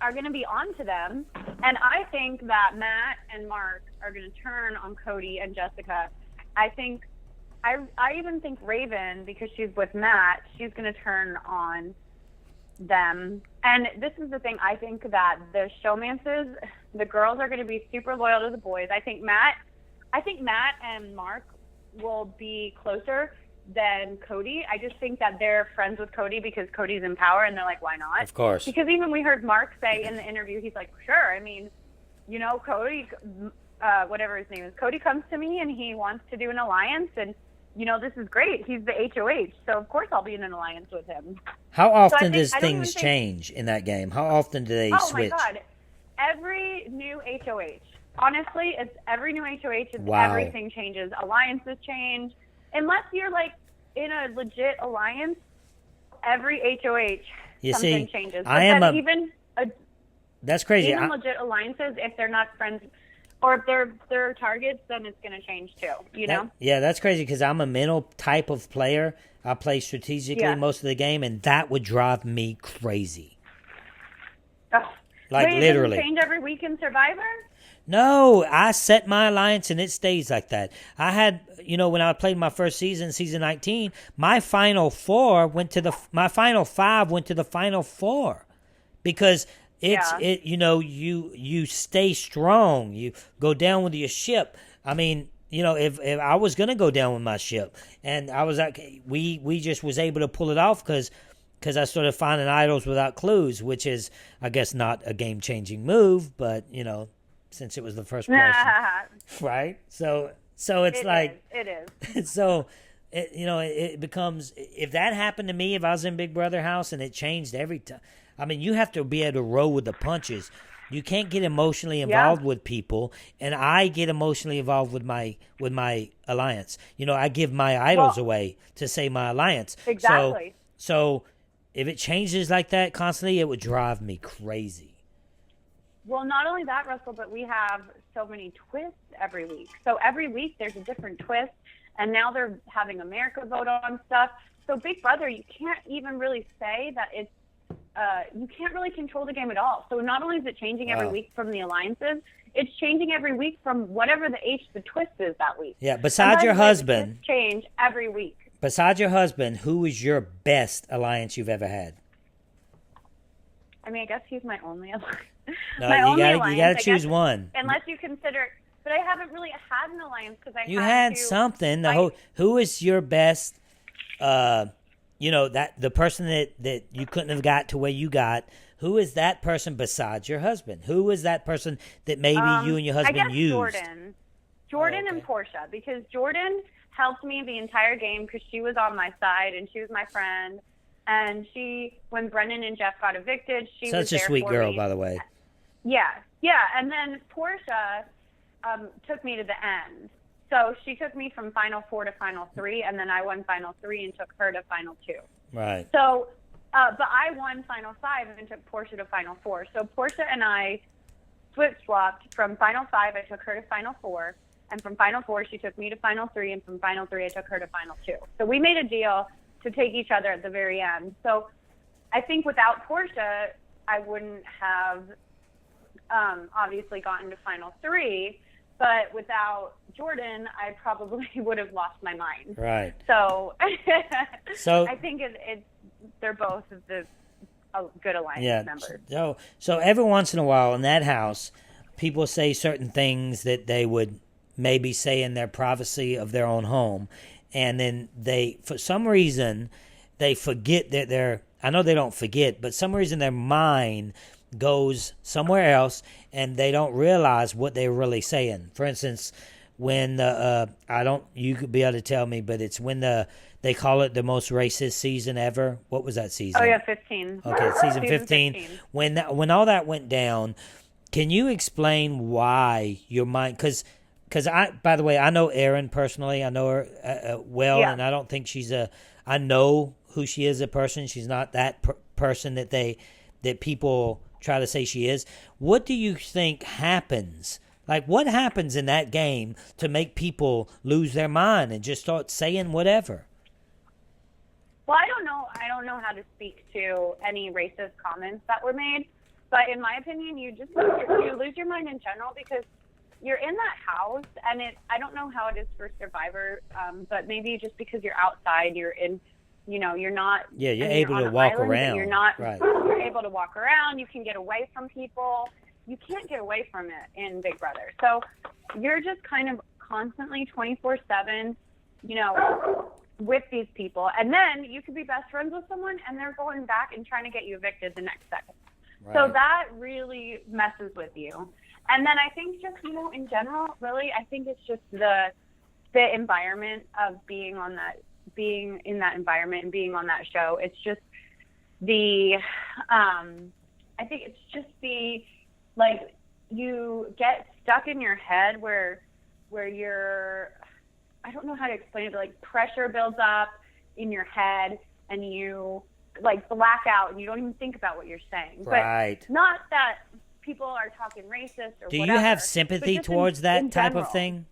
are going to be on to them. And I think that Matt and Mark are going to turn on Cody and Jessica. I even think Raven, because she's with Matt, she's going to turn on them. And this is the thing, I think that the showmances, the girls are going to be super loyal to the boys. I think Matt and Mark will be closer than Cody. I just think that they're friends with Cody because Cody's in power, and they're like, why not? Of course. Because even we heard Mark say in the interview, he's like, sure. I mean, Cody, whatever his name is, Cody comes to me and he wants to do an alliance, and this is great. He's the HOH, so of course I'll be in an alliance with him. How often does things change in that game? How often do they switch? Oh my God, every new HOH. Honestly, it's every new HOH. Wow. Everything changes. Alliances change. Unless you're like in a legit alliance, every HOH something changes. But that's crazy. Even legit alliances, if they're not friends or if they're targets, then it's going to change too. Yeah, that's crazy because I'm a mental type of player. I play strategically most of the game, and that would drive me crazy. Like literally. Does it change every week in Survivor? No, I set my alliance and it stays like that. I had, when I played my first season, season 19, my final 5 went to the final 4 because you stay strong. You go down with your ship. I mean, if I was going to go down with my ship and I was like, we just was able to pull it off because I started finding idols without clues, which is, I guess, not a game-changing move, but, since it was the first person, right? So it's it is. So, it becomes, if that happened to me, if I was in Big Brother house and it changed every time, I mean, you have to be able to roll with the punches. You can't get emotionally involved with people, and I get emotionally involved with my alliance. I give my idols away to save my alliance. Exactly. So if it changes like that constantly, it would drive me crazy. Well, not only that, Russell, but we have so many twists every week. So every week there's a different twist, and now they're having America vote on stuff. So Big Brother, you can't even really say that it's you can't really control the game at all. So not only is it changing every week from the alliances, it's changing every week from whatever the twist is that week. Yeah, besides your husband. Change every week. Besides your husband, who is your best alliance you've ever had? I mean, I guess he's my only alliance. No, you got to choose one. Unless you consider, but I haven't really had an alliance because you had something. Who is your best? That the person that you couldn't have got to where you got. Who is that person besides your husband? Who is that person that maybe you and your husband used? Jordan and Portia, because Jordan helped me the entire game because she was on my side and she was my friend. And when Brennan and Jeff got evicted, she was there for me. Such a sweet girl, by the way. Yeah. And then Portia took me to the end. So she took me from Final 4 to Final 3, and then I won Final 3 and took her to Final 2. Right. So, but I won Final 5 and took Portia to Final 4. So Portia and I flip-flopped. From Final 5, I took her to Final 4. And from Final 4, she took me to Final 3. And from Final 3, I took her to Final 2. So we made a deal to take each other at the very end. So I think without Portia, I wouldn't have obviously gotten to Final 3. But without Jordan, I probably would have lost my mind. Right. So I think they're both the good alliance members. So every once in a while in that house, people say certain things that they would maybe say in their privacy of their own home. And then for some reason, they forget that I know they don't forget, but some reason their mind goes somewhere else and they don't realize what they're really saying. For instance, when you could be able to tell me, but it's when they call it the most racist season ever. What was that season? Oh yeah, 15. Okay, season 15. When all that went down, can you explain why your mind? Because by the way, I know Erin personally. I know her well, and I don't think I know who she is as a person. She's not that person that people try to say she is. What do you think happens? Like, what happens in that game to make people lose their mind and just start saying whatever? Well, I don't know how to speak to any racist comments that were made, but in my opinion, you lose your mind in general because you're in that house, and I don't know how it is for Survivor, but maybe just because you're outside, you're in. You're not. Yeah, you're able to walk around. You're not. Right. You're able to walk around. You can get away from people. You can't get away from it in Big Brother. So you're just kind of constantly 24/7. with these people, and then you could be best friends with someone, and they're going back and trying to get you evicted the next second. Right. So that really messes with you. And then I think just, you know, in general, really, I think it's just the environment of being in that environment and being on that show. It's just I think it's just like, you get stuck in your head where you're, I don't know how to explain it, but like pressure builds up in your head and you like black out and you don't even think about what you're saying. Right. But not that people are talking racist or Do whatever. you have sympathy towards that type of thing?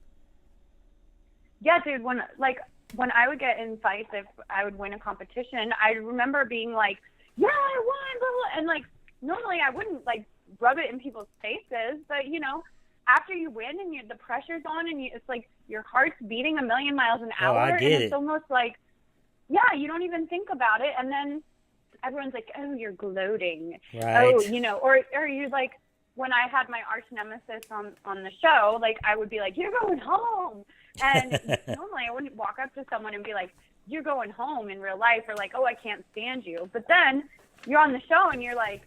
Yeah, dude, when I would get in fights, if I would win a competition, I remember being like, yeah, I won, blah, blah. And like, normally I wouldn't like rub it in people's faces, but you know, after you win and the pressure's on and it's like your heart's beating a million miles an hour. I get and it's it. almost like, yeah, you don't even think about it. And then everyone's like, oh, you're gloating. Right. Oh, you know, or you're like, when I had my arch nemesis on the show, like I would be like, you're going home. And normally I wouldn't walk up to someone and be like, you're going home in real life, or like, oh, I can't stand you. But then you're on the show and you're like,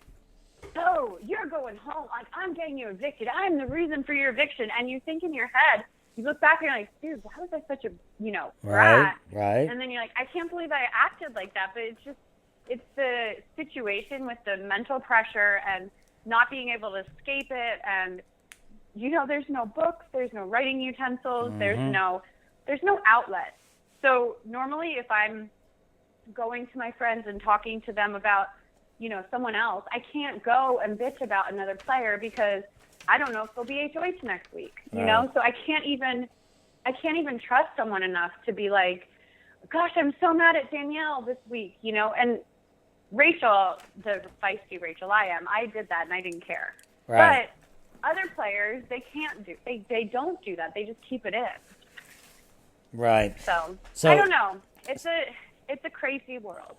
oh, you're going home. I'm getting you evicted. I'm the reason for your eviction. And you think in your head, you look back and you're like, dude, why was I such a, you know, brat? Right. And then you're like, I can't believe I acted like that. But it's the situation with the mental pressure and not being able to escape it. And, you know, there's no books, there's no writing utensils, there's no outlet. So normally if I'm going to my friends and talking to them about, you know, someone else, I can't go and bitch about another player because I don't know if they'll be HOH next week, you know? So I can't even trust someone enough to be like, gosh, I'm so mad at Danielle this week, you know? And Rachel, the feisty Rachel I did that and I didn't care. Right. But other players, they don't do that. They just keep it in. Right. So I don't know. It's a crazy world.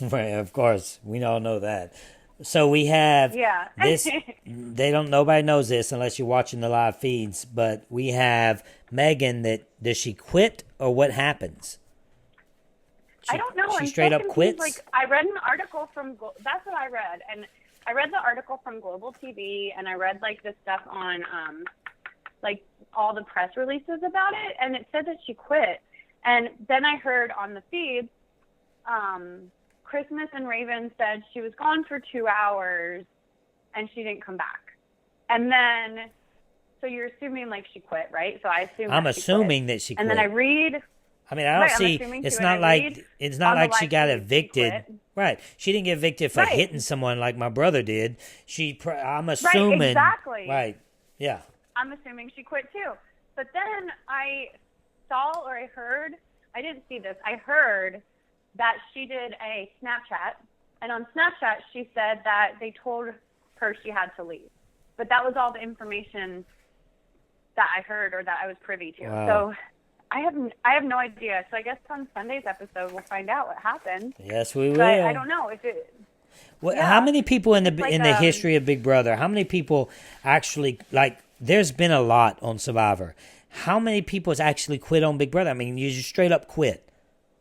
Right, of course. We all know that. So we have this. Nobody knows this unless you're watching the live feeds, but we have Megan does she quit or what happens? I don't know. She straight up quits? Like, I read an article that's what I read. And I read the article from Global TV and I read like the stuff on, like all the press releases about it. And it said that she quit. And then I heard on the feed, Christmas and Raven said she was gone for 2 hours and she didn't come back. And then, so you're assuming like she quit, right? So I assume I'm assuming that she quit. And then I read. I mean, I don't see. It's not like she got evicted. Right. She didn't get evicted for hitting someone like my brother did. I'm assuming. Right, exactly. Right. Yeah. I'm assuming she quit too. But then I saw or I heard, I didn't see this, I heard that she did a Snapchat. And on Snapchat, she said that they told her she had to leave. But that was all the information that I heard or that I was privy to. Wow. So I have no idea. So I guess on Sunday's episode we'll find out what happened. Yes, we will. But I don't know if it. Well, how many people in the history of Big Brother? How many people actually like? There's been a lot on Survivor. How many people has actually quit on Big Brother? I mean, you just straight up quit.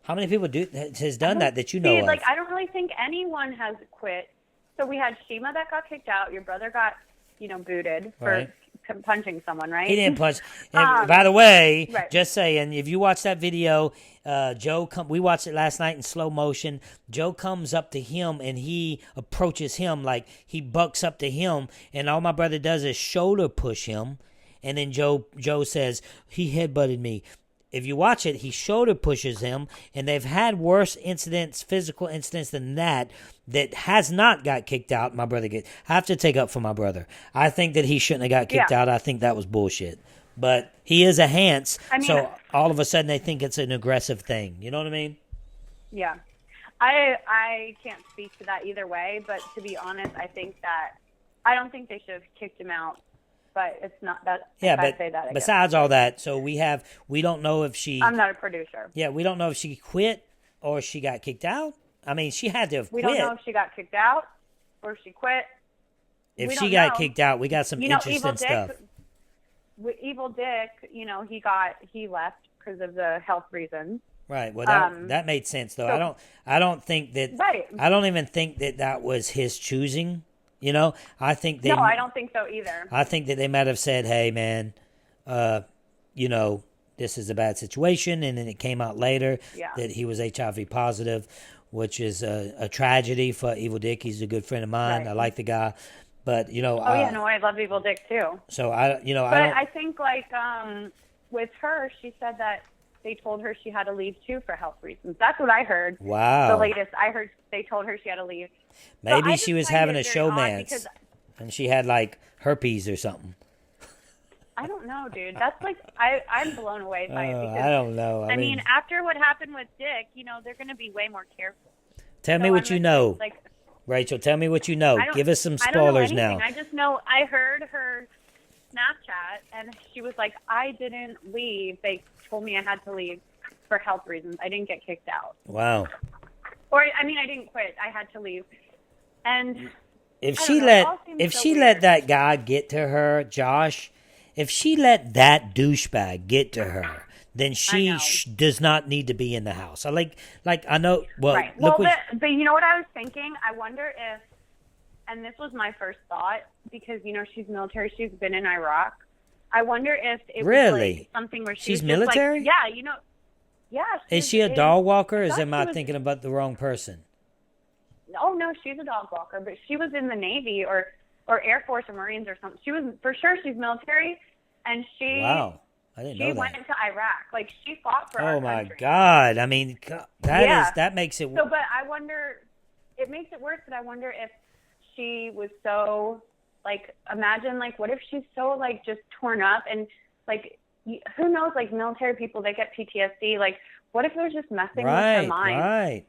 How many people has done that you know of? Like, I don't really think anyone has quit. So we had Shima that got kicked out. Your brother got, booted for punching someone, right? He didn't punch. And by the way, just saying, if you watch that video, we watched it last night in slow motion. Joe comes up to him and he approaches him like he bucks up to him, and all my brother does is shoulder push him, and then Joe says he headbutted me. If you watch it, he shoulder pushes him, and they've had worse incidents, physical incidents than that has not got kicked out. My brother I have to take up for my brother. I think that he shouldn't have got kicked out. I think that was bullshit. But he is a Hans, so all of a sudden they think it's an aggressive thing. You know what I mean? Yeah. I can't speak to that either way, but to be honest, I don't think they should have kicked him out. But it's not that. Yeah, but I say that, besides all that, so we don't know if she. I'm not a producer. Yeah, we don't know if she quit or she got kicked out. I mean, she had to have quit. We don't know if she got kicked out or if she quit. If she got kicked out, we got some interesting stuff. Evil Dick, he left because of the health reasons. Right. Well, that made sense though. So, I don't think that. Right. I don't even think that was his choosing. You know, I think No, I don't think so either. I think that they might have said, "Hey, man, you know, this is a bad situation," and then it came out later that he was HIV positive, which is a tragedy for Evil Dick. He's a good friend of mine. Right. I like the guy, but you know. I love Evil Dick too. So I think like with her, she said that they told her she had to leave too for health reasons. That's what I heard. Wow. The latest I heard, they told her she had to leave. Maybe she was having a showmance and she had like herpes or something. I don't know, dude. That's like I'm blown away by it because I don't know. I mean, after what happened with Dick, you know, they're going to be way more careful. Tell me what you know, Rachel. Tell me what you know. Give us some spoilers now. I just know I heard her Snapchat, and she was like, "I didn't leave. They told me I had to leave for health reasons. I didn't get kicked out." Wow. Or I mean, I didn't quit. I had to leave. And if she let that guy get to her, Josh, if she let that douchebag get to her, then she does not need to be in the house. I know. Well, right. But you know what I was thinking? I wonder if, and this was my first thought, because you know she's military. She's been in Iraq. I wonder if it was like something where she's military. Like, yeah, you know. Yeah. Is she a dog walker, or am I thinking about the wrong person? Oh, no, she's a dog walker, but she was in the Navy or Air Force or Marines or something. She was, for sure, she's military, and she I didn't know that. She went to Iraq. Like, she fought for our country. Oh, my God. I mean, that makes it... So, but I wonder, it makes it worse, but I wonder if she was so, like, imagine, like, what if she's so, like, just torn up and, like, who knows, like, military people, they get PTSD. Like, what if it was just messing with her mind? Right.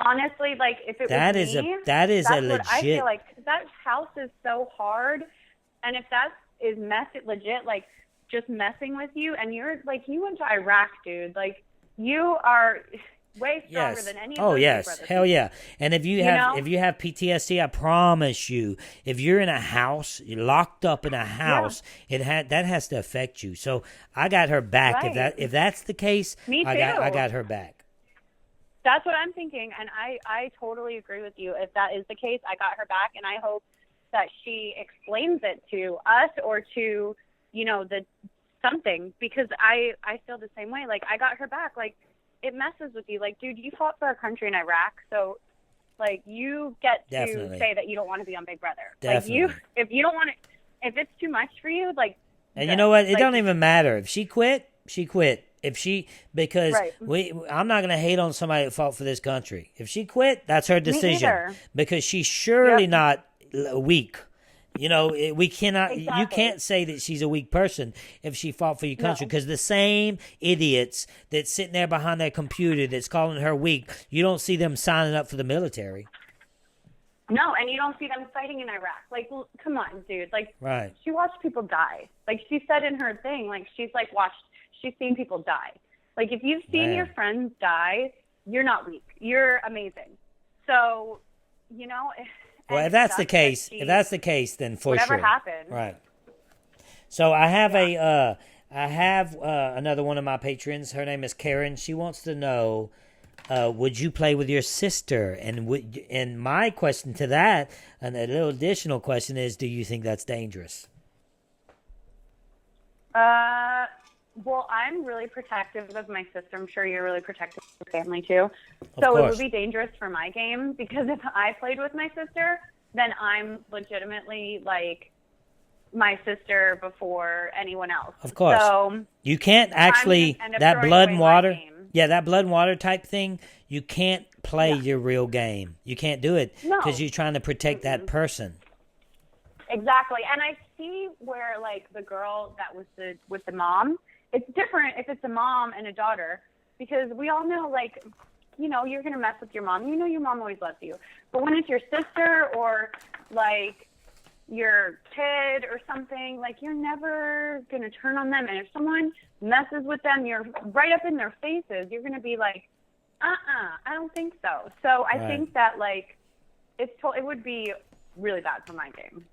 Honestly, like, if it was me, that is a legit... I feel like that house is so hard, and if that is legit, like, just messing with you, and you're, like, you went to Iraq, dude. Like, you are way stronger than any of those brothers. Hell yeah. And if you have PTSD, I promise you, if you're in a house, you're locked up in a house, that has to affect you. So I got her back. Right. If that's the case, me too. I got her back. That's what I'm thinking, and I totally agree with you. If that is the case, I got her back, and I hope that she explains it to us or to, you know, something, because I feel the same way. Like, I got her back. Like, it messes with you. Like, dude, you fought for our country in Iraq, so, like, you get to say that you don't want to be on Big Brother. Definitely. Like, if you don't want to, if it's too much for you, like... And you know what? It don't even matter. If she quit, she quit. Because I'm not going to hate on somebody that fought for this country. If she quit, that's her decision. Because she's surely not weak. You know, we cannot. Exactly. You can't say that she's a weak person if she fought for your country. Because the same idiots that's sitting there behind their computer that's calling her weak, you don't see them signing up for the military. No, and you don't see them fighting in Iraq. Like, come on, dude. Like, she watched people die. Like, she said in her thing, like, she's seen people die. Like, if you've seen your friends die, you're not weak. You're amazing. So, you know. Well, if that's the case, then for whatever sure. Whatever happened. Right. So I have another one of my patrons. Her name is Karen. She wants to know, would you play with your sister? And my question to that, and a little additional question is, do you think that's dangerous? Well, I'm really protective of my sister. I'm sure you're really protective of your family, too. So it would be dangerous for my game, because if I played with my sister, then I'm legitimately, like, my sister before anyone else. Of course. So you can't actually, that blood and water, that blood and water type thing, you can't play your real game. You can't do it because you're trying to protect that person. Exactly. And I see where, like, the girl that was with the mom, it's different if it's a mom and a daughter, because we all know, like, you know, you're going to mess with your mom. You know your mom always loves you. But when it's your sister or, like, your kid or something, like, you're never going to turn on them. And if someone messes with them, you're right up in their faces. You're going to be like, I don't think so. So I think that, like, it would be really bad for my game.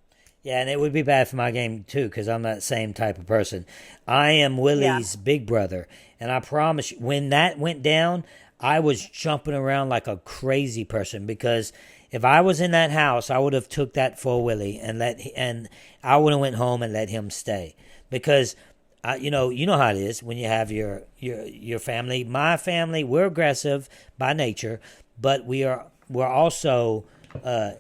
Yeah, and it would be bad for my game too because I'm that same type of person. I am Willie's big brother, and I promise you, when that went down, I was jumping around like a crazy person because if I was in that house, I would have took that for Willie and I would have went home and let him stay because. You know how it is when you have your family. My family, we're aggressive by nature, but we're also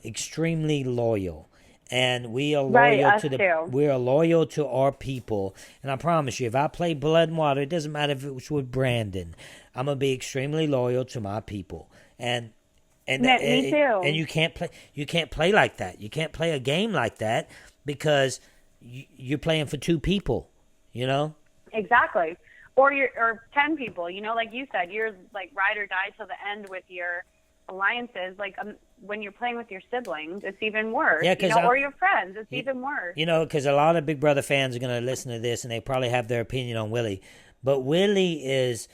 extremely loyal, and we are loyal we are loyal to our people. And I promise you, if I play Blood and Water, it doesn't matter if it was with Brandon, I'm gonna be extremely loyal to my people. And me too. And you can't play like that. You can't play a game like that because you're playing for two people. You know? Exactly. Or 10 people, you know, like you said, you're like ride or die till the end with your alliances. Like when you're playing with your siblings, it's even worse. Yeah, or your friends, it's even worse. You know, because a lot of Big Brother fans are going to listen to this and they probably have their opinion on Willie. But Willie is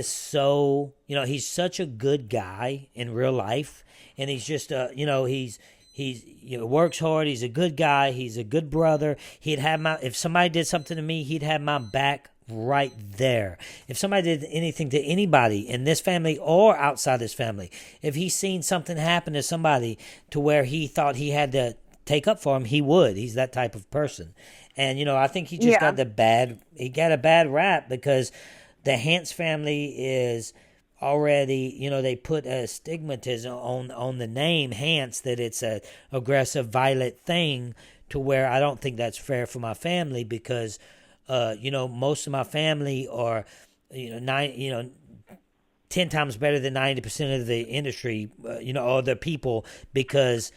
so, you know, he's such a good guy in real life. And he's just, you know, He's works hard. He's a good guy. He's a good brother. If somebody did something to me, he'd have my back right there. If somebody did anything to anybody in this family or outside this family, if he's seen something happen to somebody to where he thought he had to take up for him, he would. He's that type of person. And, you know, I think he just got a bad rap because the Hance family is already, you know, they put a stigmatism on the name Hance that it's a aggressive, violent thing to where I don't think that's fair for my family because, you know, most of my family are, 10 times better than 90% of the industry, or the people because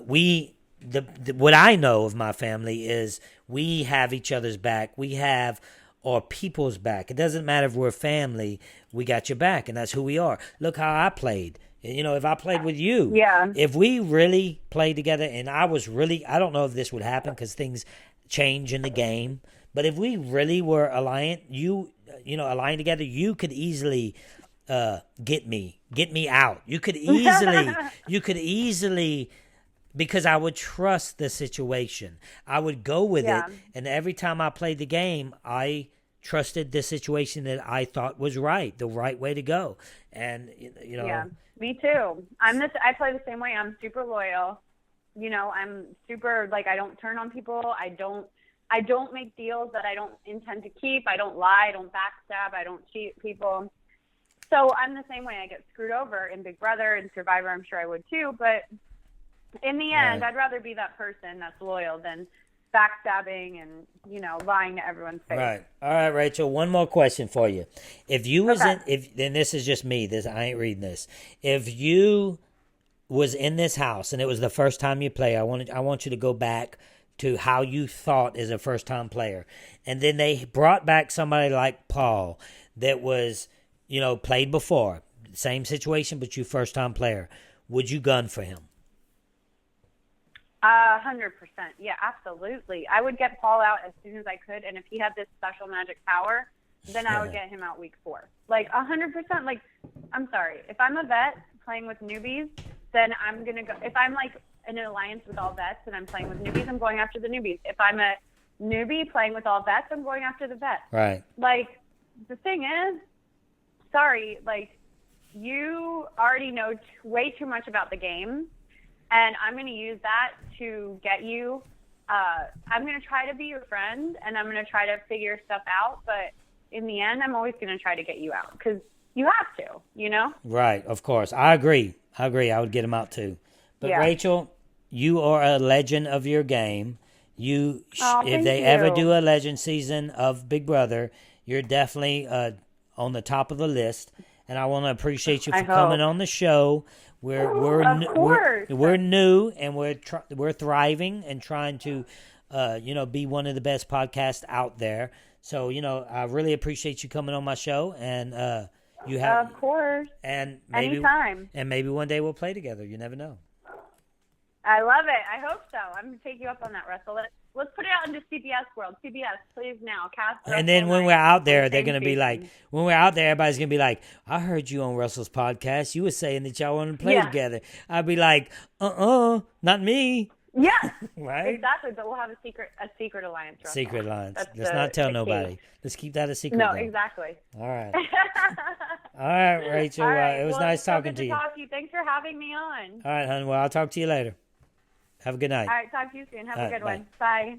what I know of my family is we have each other's back. We have our people's back. It doesn't matter if we're family, we got your back, and that's who we are. Look how I played. You know, if I played with you, if we really played together, and I don't know if this would happen because things change in the game, but if we really were aligned together, you could easily get me out. You could easily, because I would trust the situation. I would go with it, and every time I played the game, I trusted the situation that I thought was right, the right way to go. And, you know. Yeah, me too. I play the same way. I'm super loyal. You know, I'm super, like, I don't turn on people. I don't make deals that I don't intend to keep. I don't lie. I don't backstab. I don't cheat people. So I'm the same way. I get screwed over in Big Brother and Survivor. I'm sure I would too. But in the end, I'd rather be that person that's loyal than backstabbing and, you know, lying to everyone's face. Right. All right, Rachel, one more question for you. If you was and this is just me, I ain't reading this. If you was in this house and it was the first time you play, I want you to go back to how you thought as a first time player. And then they brought back somebody like Paul that was, you know, played before. Same situation, but you first time player. Would you gun for him? 100%. Yeah, absolutely. I would get Paul out as soon as I could, and if he had this special magic power, then I would get him out week 4. Like 100%. Like, I'm sorry, if I'm a vet playing with newbies, then I'm gonna go. If I'm like in an alliance with all vets and I'm playing with newbies, I'm going after the newbies. If I'm a newbie playing with all vets, I'm going after the vets. Right. Like, the thing is, sorry, like, you already know way too much about the game. And I'm going to use that to get you. I'm going to try to be your friend, and I'm going to try to figure stuff out. But in the end, I'm always going to try to get you out because you have to, you know? Right, of course. I agree. I would get him out too. But Rachel, you are a legend of your game. If they ever do a legend season of Big Brother, you're definitely on the top of the list. And I want to appreciate you for coming on the show. We're new and we're thriving and trying to be one of the best podcasts out there. So, you know, I really appreciate you coming on my show, and you have, of course, and maybe anytime, and maybe one day we'll play together. You never know. I love it. I hope so. I'm gonna take you up on that, Russell. Let's put it out into CBS world. CBS, please now cast. And then when we're out there, they're gonna be like, when we're out there, everybody's gonna be like, I heard you on Russell's podcast. You were saying that y'all want to play together. I'd be like, not me. Yes, right? Exactly. But we'll have a secret alliance. Russell. Secret alliance. Let's not tell nobody. Let's keep that a secret. No, though. Exactly. All right. All right, Rachel. All right. It was nice talking to you. Talk to you. Thanks for having me on. All right, honey. Well, I'll talk to you later. Have a good night. All right. Talk to you soon. Have a good bye. one. Bye.